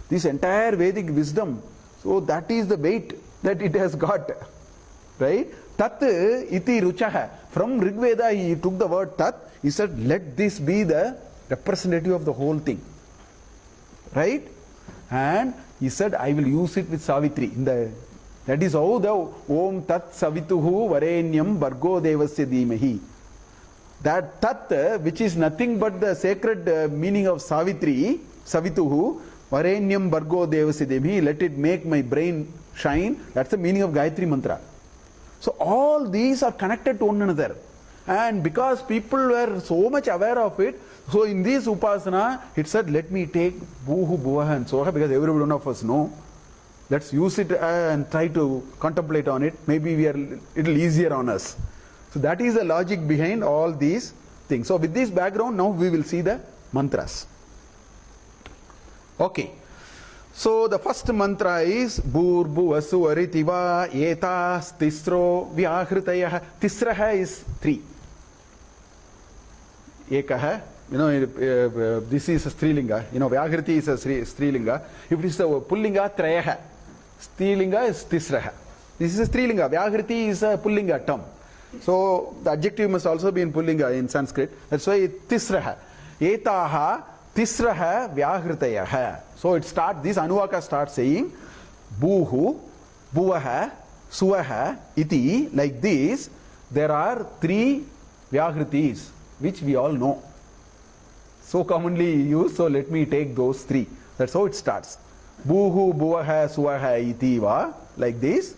this entire Vedic wisdom. So that is the weight that it has got. Right? Tat iti ruchaha. From Rigveda, he took the word Tat. He said, let this be the representative of the whole thing. Right? And he said, I will use it with Savitri. That is how the Om Tat Savituhu Varenyam Bhargo Devasya Dhimahi. That Tat, which is nothing but the sacred meaning of Savitri, Savituhu, Varenyam Bhargo Devasya Dhimahi, let it make my brain shine. That's the meaning of Gayatri Mantra. So all these are connected to one another. And because people were so much aware of it, so in this Upasana, it said, let me take Bhuhu, Bhuva and Soha, because every one of us know. Let's use it and try to contemplate on it. Maybe we are a little easier on us. So that is the logic behind all these things. So with this background, now we will see the mantras. Okay. So the first mantra is Bhurbu Asuaritiva Etas Tisro Vyahritayah. Tisraha is 3. Ekaha. This is a Strilinga. Vyahriti is a Strilinga. If it is a Pullinga, Trayaha. Strilinga is Tisraha. This is a Strilinga. Vyahriti is a Pullinga term. So the adjective must also be in Pullinga in Sanskrit. That's why Tisraha. Etaha tisraha vyahritayah. So it starts, this anuvaka starts saying bhuhu, bhuvaha, suvaha, iti, like this. There are 3 vyahritis which we all know. So commonly used, so let me take those 3. That's how it starts. Bhuhu, bhuvaha, suvaha, iti va, like this.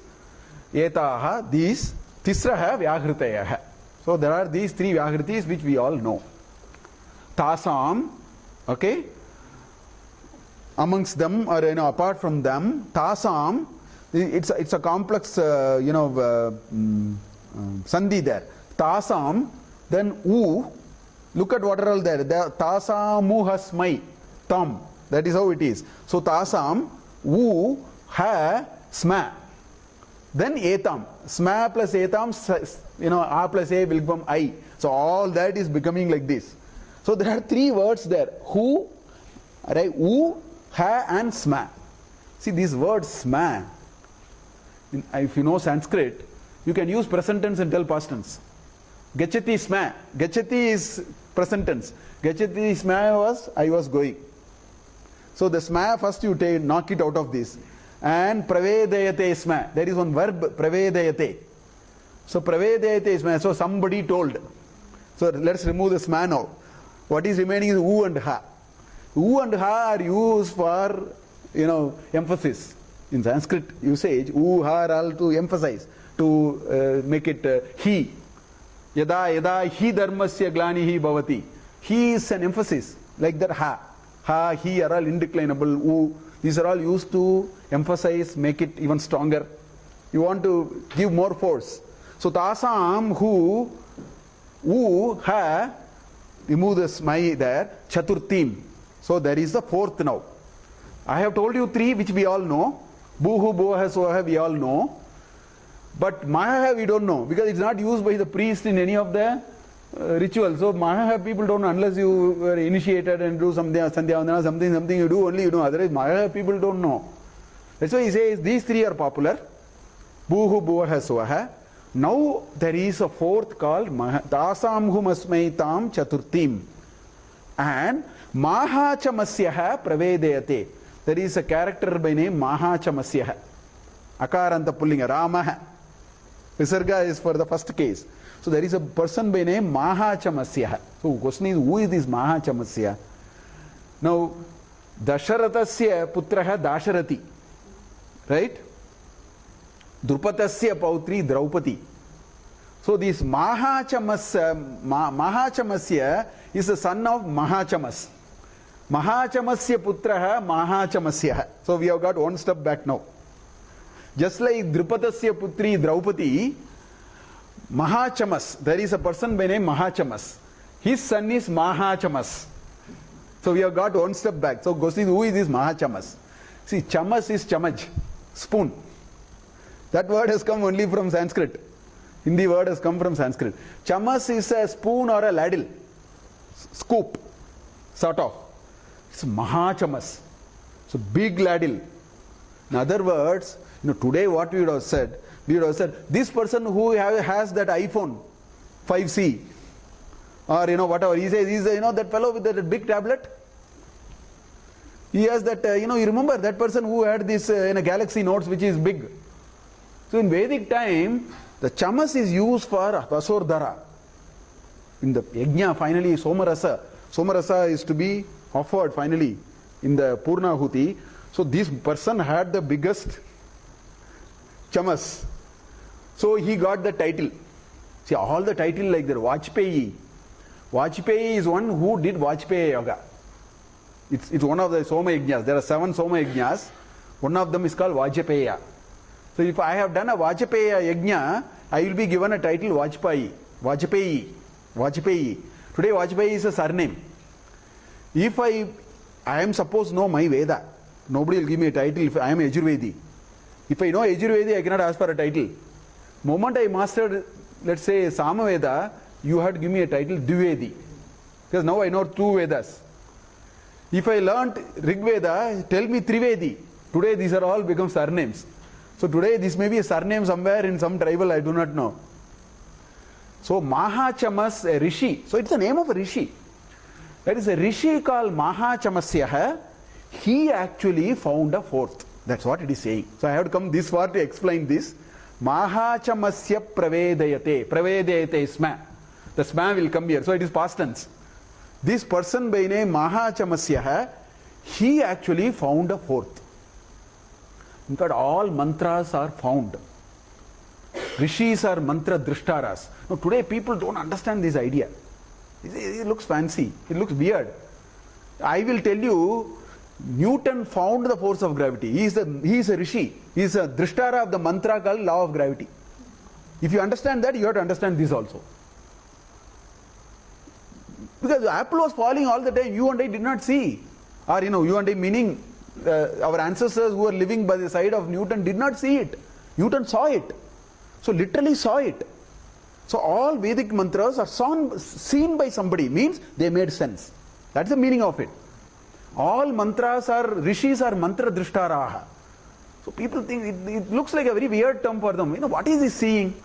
Etaha, these, tisraha vyahritayah. So there are these 3 vyahritis which we all know. Tasam, okay, amongst them or apart from them, tasam, it's a complex sandhi there. Tasam, then u, look at what are all there. Tasamu hasmai, tam, that is how it is. So tasam, u, ha, sma. Then etam, sma plus etam, a plus a will become I. So all that is becoming like this. So there are 3 words there. Who, right? U, ha and sma. See these words sma. If you know Sanskrit, you can use present tense and tell past tense. Gachati sma. Gachati is present tense. Gachati sma was I was going. So the sma first you knock it out of this. And pravedayate sma. There is one verb pravedayate. So pravedayate sma. So somebody told. So let's remove the sma now. What is remaining is u and ha. U and ha are used for emphasis. In Sanskrit usage, u, ha are all to emphasize, to make it he. Yada yada hi dharmasya glanihi bhavati. He is an emphasis, like that ha. Ha, he are all indeclinable. U, these are all used to emphasize, make it even stronger. You want to give more force. So tasam, who, u, ha, remove the smai there, chaturtim. So there is the 4th now. I have told you 3 which we all know. Bhuhu, bhuvaha, suvaha we all know. But maha we don't know because it's not used by the priest in any of the rituals. So maha people don't know unless you were initiated and do something, sandhya, something you do, only you know. Otherwise maha people don't know. That's why he says these 3 are popular. Bhuhu, bhuvaha, suvaha. Now there is a 4th called maha. Tasam humasmai tam chaturtim. And maha chamasyaha pravedayate. There is a character by name maha chamasyaha. Akaranta pullinga, Ramaha. Visarga is for the first case. So there is a person by name maha chamasyaha. So question is, who is this maha chamasya? Now, Dasharathasya putraha Dasharati. Right? Drupatasya pautri Draupadi. So this Mahachamasya is the son of Mahachamas. Mahachamasya putraha Mahachamasya. So we have got one step back now. Just like Drupatasya putri Draupadi, Mahachamas, there is a person by name Mahachamas. His son is Mahachamas. So we have got one step back. So Gosi, who is this Mahachamas? See, Chamas is Chamaj, spoon. That word has come only from Sanskrit. Hindi word has come from Sanskrit. Chamas is a spoon or a ladle. Scoop, sort of. It's Mahachamas. So big ladle. In other words, today what we would have said, this person who has that iPhone 5C, or whatever, he says, he's that fellow with that big tablet. He has that, you remember that person who had this Galaxy Notes which is big. So in Vedic time, the chamas is used for vasordhara. In the yajna, finally, somarasa. Somarasa is to be offered finally in the Purnahuti. So this person had the biggest chamas. So he got the title. See, all the title like that. Vajpayee. Vajpayee is one who did Vajpayee Yoga. It's one of the Soma Yajnas. There are 7 Soma Yajnas. One of them is called Vajpayeya. So if I have done a Vajpayeya Yajna, I will be given a title Vajpayee. Vajpayee. Today Vajpayee is a surname. If I am supposed to know my Veda, nobody will give me a title if I am Yajurvedi. If I know Yajurvedi, I cannot ask for a title. Moment I mastered, let's say, Samaveda, you had to give me a title Dvivedi. Because now I know 2 Vedas. If I learnt Rig Veda, tell me Trivedi. Today these are all become surnames. So today this may be a surname somewhere in some tribal, I do not know. So Mahachamas, a rishi. So it's the name of a rishi. There is a rishi called Maha Chamasya. He actually found a fourth. That's what it is saying. So I have to come this far to explain this. Maha Chamasya Pravedayate. Pravedayate sma. The sma will come here. So it is past tense. This person by name Maha Chamasya, he actually found a fourth. In fact, all mantras are found. Rishis are mantra drishtaras. Now today people don't understand this idea. It looks fancy. It looks weird. I will tell you, Newton found the force of gravity. He is a rishi. He is a drishtara of the mantra called law of gravity. If you understand that, you have to understand this also. Because the apple was falling all the time, you and I did not see. Or you and I meaning our ancestors who were living by the side of Newton did not see it. Newton saw it. So literally saw it. So all Vedic mantras are seen by somebody, means they made sense. That's the meaning of it. All mantras are, rishis are mantra drishtaraha. So people think it looks like a very weird term for them. What is he seeing?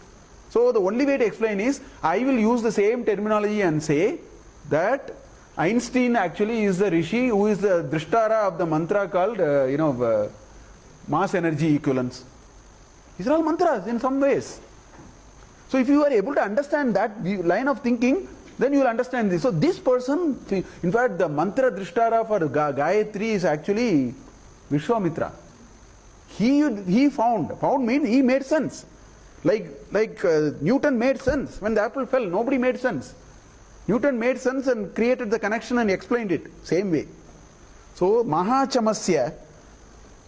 So the only way to explain is, I will use the same terminology and say that Einstein actually is the rishi who is the drishtara of the mantra called, mass energy equivalence. These are all mantras in some ways. So if you are able to understand that line of thinking, then you will understand this. So this person, in fact, the mantra drishtara for Gayatri is actually Vishwamitra. He found means he made sense. Like Newton made sense. When the apple fell, nobody made sense. Newton made sense and created the connection and explained it. Same way. So Maha Chamasya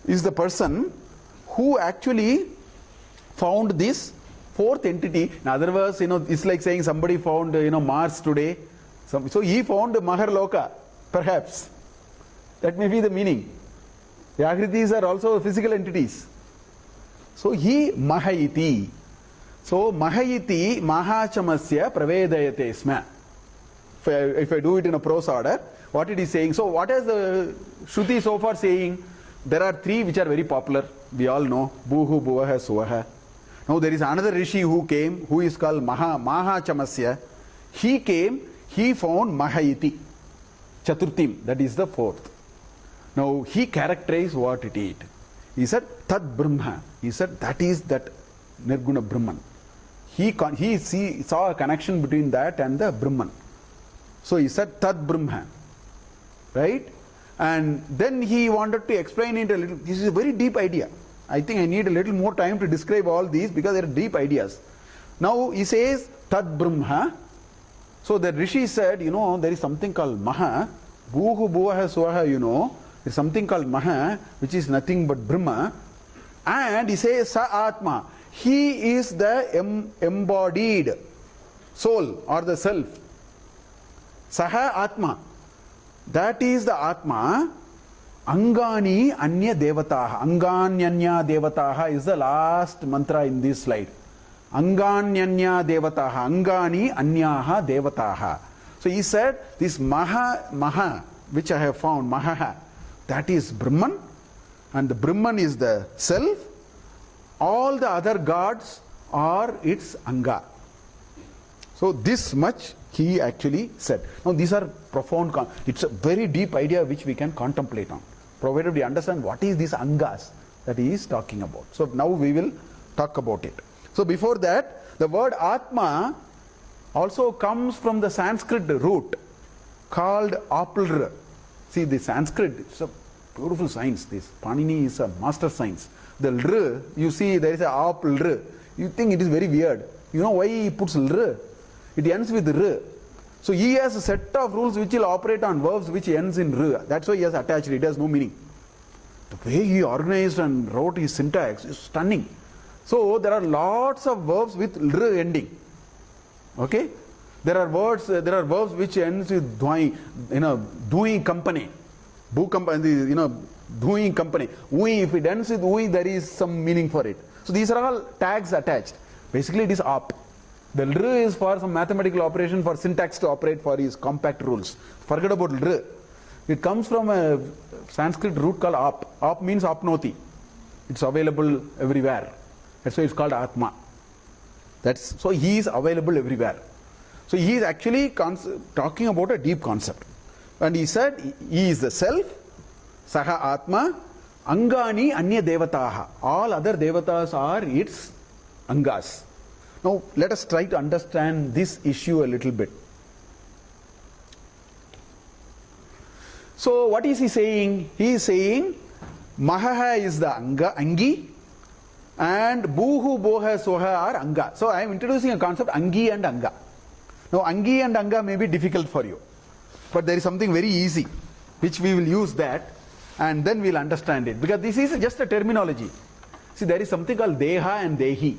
is the person who actually found this fourth entity. In other words, it's like saying somebody found, Mars today. So he found Maharloka, perhaps. That may be the meaning. Vyahritis are also physical entities. So he Mahayiti. So Mahayiti Mahachamasya Pravedayate Sma. If I do it in a prose order, what it is saying. So what is the Shruti so far saying? There are three which are very popular. We all know. Bhuhu, bhuva, suva. Now there is another rishi who came, who is called Maha Chamasya. He came, he found Mahayiti. Chaturtim, that is the fourth. Now he characterized what it is. He said, Tad Brahma. He said, that is that Nirguna Brahman. He saw a connection between that and the Brahman. So he said, Tad Brahma. Right? And then he wanted to explain it a little. This is a very deep idea. I think I need a little more time to describe all these because they are deep ideas. Now he says, Tad Brahma. So the Rishi said, there is something called Maha. Bhuhu Bhuvaha Swaha, there is something called Maha, which is nothing but Brahma. And he says, Sa Atma. He is the embodied soul or the self. Saha Atma. That is the Atma. Angani Anya Devataha. Anganyanya Devataha is the last mantra in this slide. Anganyanya Devataha. Angani Anyaha Devataha. So he said, this Maha, which I have found, Maha, that is Brahman, and the Brahman is the self. All the other gods are its Anga. So this much he actually said. Now these are profound, it's a very deep idea which we can contemplate on, provided we understand what is these Angas that he is talking about. So now we will talk about it. So before that, the word Atma also comes from the Sanskrit root called Apulr. See, the Sanskrit, it's a beautiful science. This Panini is a master science. The Lr, you see there is a Apulr. You think it is very weird. You know why he puts Lr? It ends with R. So he has a set of rules which will operate on verbs which ends in R. That's why he has attached it. It has no meaning. The way he organized and wrote his syntax is stunning. So there are lots of verbs with R ending. Okay? There are verbs which ends with dwai, doing company. Bu company, doing company. Ui, if it ends with ui, there is some meaning for it. So these are all tags attached. Basically it is op. The R is for some mathematical operation, for syntax to operate for his compact rules. Forget about R. It comes from a Sanskrit root called op. Op means opnoti. It's available everywhere. That's why it's called Atma. So he is available everywhere. So he is actually talking about a deep concept. And he said, he is the self, saha atma, angani anya devataha. All other devatas are its angas. Now let us try to understand this issue a little bit. So what is he saying? He is saying maha is the angi, and bhuhu, boha, soha are anga. So I am introducing a concept angi and anga. Now angi and anga may be difficult for you, but there is something very easy which we will use that, and then we will understand it, because this is just a terminology. See, there is something called deha and dehi.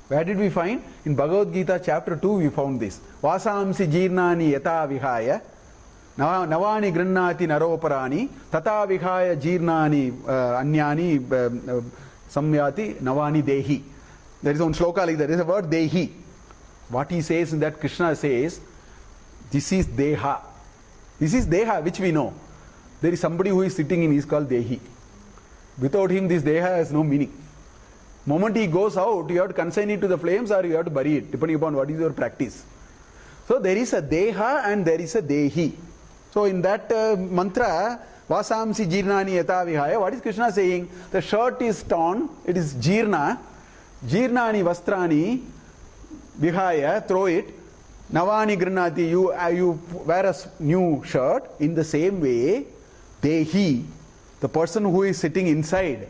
Where did we find? In Bhagavad Gita chapter 2 we found this. Vasamsi jirnani yata vihaya navani grannati naroparani tata vihaya jirnani anyani samyati navani dehi. There is one shloka like that. There is a word dehi. What he says in that, Krishna says, this is deha. This is deha, which we know. There is somebody who is sitting in, he is called dehi. Without him this deha has no meaning. Moment he goes out, you have to consign it to the flames or you have to bury it, depending upon what is your practice. So there is a deha and there is a dehi. So in that mantra, vasamsi jirnani yata vihaya, what is Krishna saying? The shirt is torn, it is jirna, jirnani vastrani vihaya, throw it, navani grannati, you wear a new shirt. In the same way, dehi, the person who is sitting inside,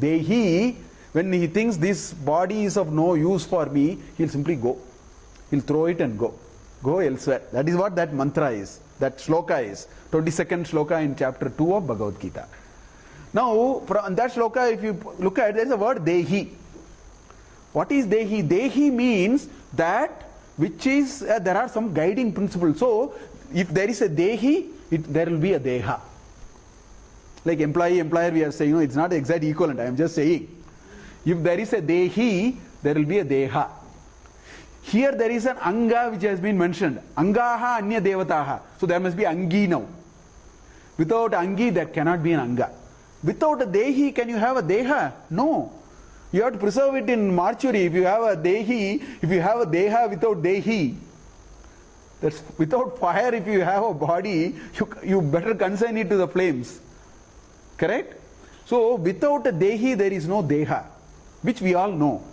dehi, when he thinks this body is of no use for me, he'll simply go. He'll throw it and go. Go elsewhere. That is what that mantra is. That shloka is. 22nd shloka in chapter 2 of Bhagavad Gita. Now, from that shloka, if you look at it, there is a word dehi. What is dehi? Dehi means that which is, there are some guiding principles. So, if there is a dehi, there will be a deha. Like employee, employer, we are saying, it's not exact equivalent. I am just saying. If there is a dehi, there will be a deha. Here there is an anga which has been mentioned. Angaha anya devataha. So there must be angi now. Without angi, there cannot be an anga. Without a dehi, can you have a deha? No. You have to preserve it in mortuary. If you have a dehi, if you have a deha without dehi, that's without fire, if you have a body, you better consign it to the flames. Correct? So without a dehi, there is no deha, which we all know.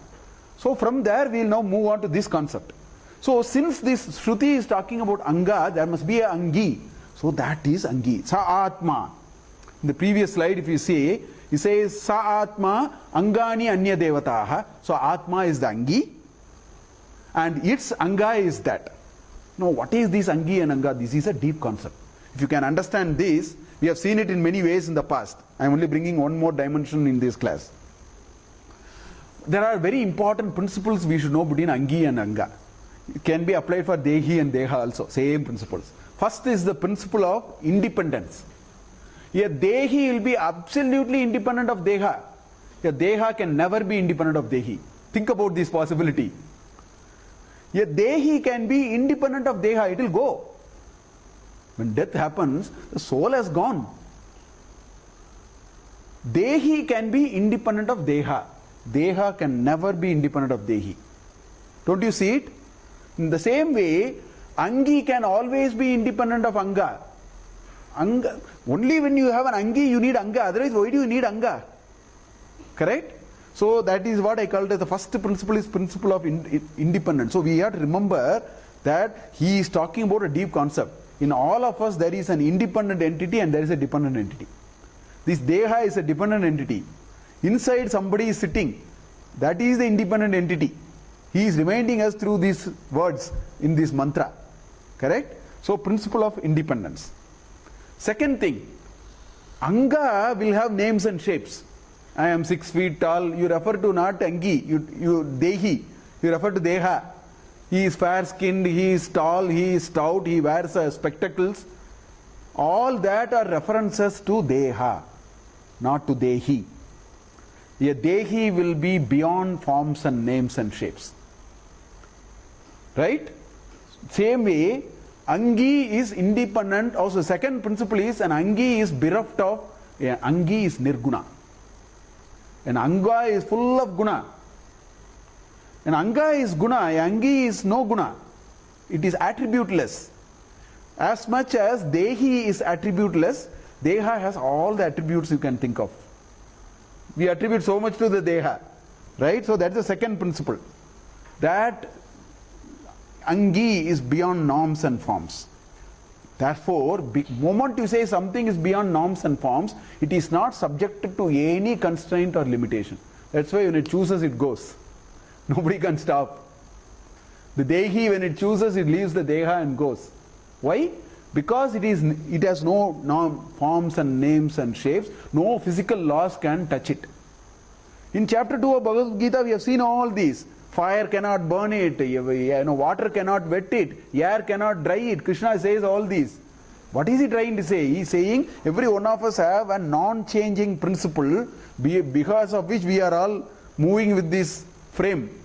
So from there we will now move on to this concept. So since this Shruti is talking about anga, there must be a angi. So that is angi. Sa atma. In the previous slide, if you see, he says sa atma angani anya devataha. So atma is the angi, and its anga is that. Now what is this angi and anga? This is a deep concept. If you can understand this, we have seen it in many ways in the past. I am only bringing one more dimension in this class. There are very important principles we should know between angi and anga. It can be applied for dehi and deha also, same principles. First is the principle of independence. A dehi will be absolutely independent of deha. A deha can never be independent of dehi. Think about this possibility. A dehi can be independent of deha, it will go. When death happens, the soul has gone. Dehi can be independent of deha. Deha can never be independent of dehi. Don't you see it? In the same way, angi can always be independent of anga. Anga, only when you have an angi you need anga, otherwise why do you need anga? Correct? So that is what I called as the first principle, is principle of independence. So we have to remember that he is talking about a deep concept. In all of us there is an independent entity and there is a dependent entity. This deha is a dependent entity. Inside somebody is sitting. That is the independent entity. He is reminding us through these words in this mantra. Correct? So principle of independence. Second thing, anga will have names and shapes. I am 6 feet tall. You refer to not angi, you dehi. You refer to deha. He is fair skinned, he is tall, he is stout, he wears spectacles. All that are references to deha, not to dehi. A dehi will be beyond forms and names and shapes. Right? Same way, angi is independent. Also, second principle is an angi is bereft of, angi is nirguna. An anga is full of guna. An anga is guna, angi is no guna. It is attributeless. As much as Dehi is attributeless, Deha has all the attributes you can think of. We attribute so much to the Deha, right? So that's the second principle. That Angi is beyond norms and forms. Therefore, moment you say something is beyond norms and forms, it is not subjected to any constraint or limitation. That's why when it chooses, it goes. Nobody can stop. The Dehi, when it chooses, it leaves the Deha and goes. Why? Because it has no forms and names and shapes. No physical laws can touch it. In chapter 2 of Bhagavad Gita, we have seen all these. Fire cannot burn it, water cannot wet it, air cannot dry it. Krishna says all these. What is he trying to say? He is saying every one of us have a non-changing principle because of which we are all moving with this frame.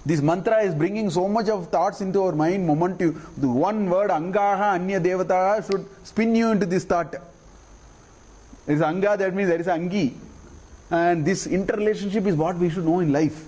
This mantra is bringing so much of thoughts into our mind. The one word Angaha Anya Devataha should spin you into this thought. There is Anga, that means there is Angi. And this interrelationship is what we should know in life.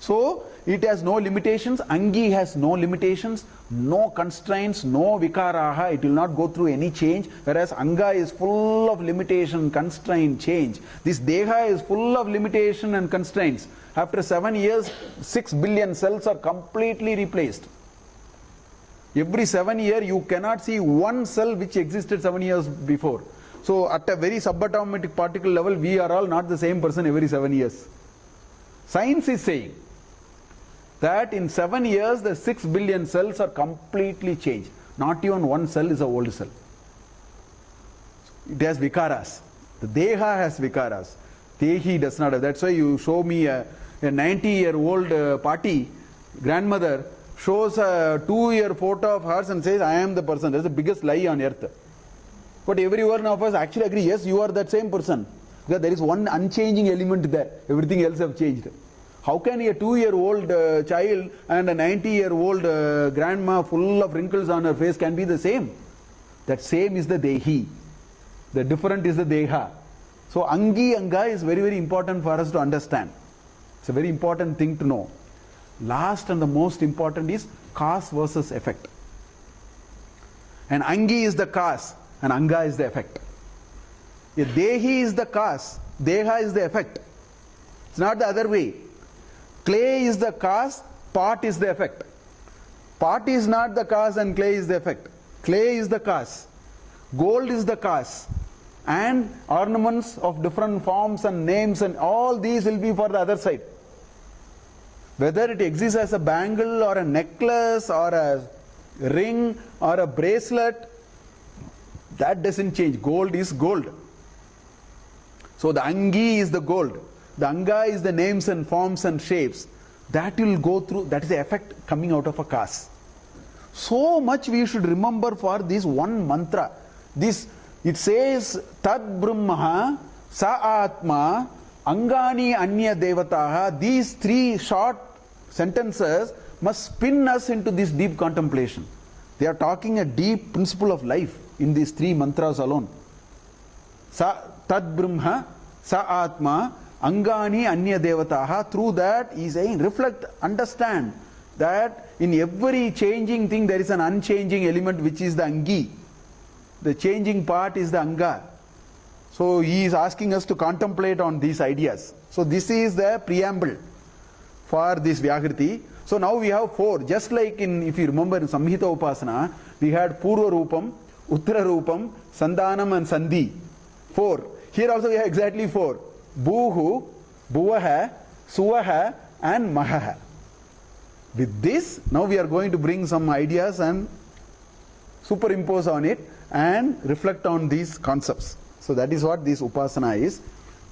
So, it has no limitations. Angi has no limitations, no constraints, no vikaraha. It will not go through any change. Whereas Anga is full of limitation, constraint, change. This Deha is full of limitation and constraints. After 7 years, 6 billion cells are completely replaced. Every 7 years, you cannot see one cell which existed 7 years before. So, at a very subatomic particle level, we are all not the same person every 7 years. Science is saying that in 7 years, the 6 billion cells are completely changed. Not even one cell is an old cell. It has vikaras. The Deha has vikaras. Dehi does not have. That's why you show me a 90-year-old party, grandmother, shows a 2-year photo of hers and says, I am the person. That's the biggest lie on earth. But every one of us actually agree, yes, you are that same person. Because there is one unchanging element there. Everything else have changed. How can a 2-year-old child and a 90-year-old grandma full of wrinkles on her face can be the same? That same is the Dehi. The different is the Deha. So Angi Anga is very, very important for us to understand. It's a very important thing to know. Last and the most important is cause versus effect. And Angi is the cause and Anga is the effect. If Dehi is the cause, Deha is the effect. It's not the other way. Clay is the cause, pot is the effect. Pot is not the cause and clay is the effect. Clay is the cause. Gold is the cause. And ornaments of different forms and names and all these will be for the other side. Whether it exists as a bangle or a necklace or a ring or a bracelet, that doesn't change. Gold is gold. So the Angi is the gold. The Anga is the names and forms and shapes. That will go through, that is the effect coming out of a cause. So much we should remember for this one mantra. This, it says, Tad Brahma, Sa Atma, Angani Anya Devataha. These 3 short sentences must spin us into this deep contemplation. They are talking a deep principle of life in these 3 mantras alone. Tad Brahma, Sa Atma, Angani Anya Devataha. Through that he is saying, reflect, understand that in every changing thing there is an unchanging element which is the Angi. The changing part is the Anga. So he is asking us to contemplate on these ideas. So this is the preamble for this Vyahriti. So now we have 4. Just like in, if you remember in Samhita Upasana, we had Purva Rupam, Uttara Rupam, Sandhanam and Sandhi. 4. Here also we have exactly 4. Bhuhu, bhuvaha, suvaha and maha. With this, now we are going to bring some ideas and superimpose on it and reflect on these concepts. So that is what this upasana is.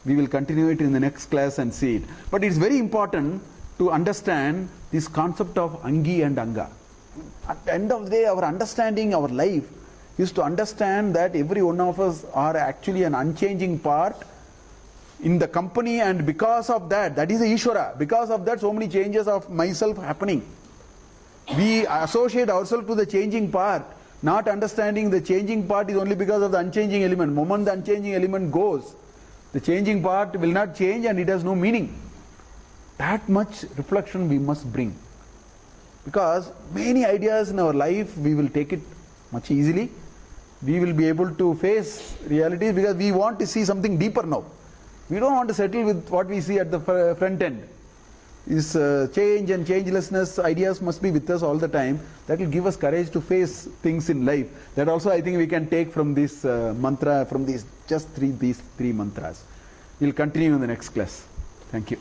We will continue it in the next class and see it. But it is very important to understand this concept of Angi and Anga. At the end of the day, our understanding, our life, is to understand that every one of us are actually an unchanging part in the company, and because of that, that is the Ishvara. Because of that, so many changes of myself happening. We associate ourselves to the changing part, not understanding the changing part is only because of the unchanging element. The moment the unchanging element goes, the changing part will not change and it has no meaning. That much reflection we must bring. Because many ideas in our life, we will take it much easily. We will be able to face reality because we want to see something deeper now. We don't want to settle with what we see at the front end. This change and changelessness ideas must be with us all the time. That will give us courage to face things in life. That also I think we can take from this mantra, from these three mantras. We'll continue in the next class. Thank you.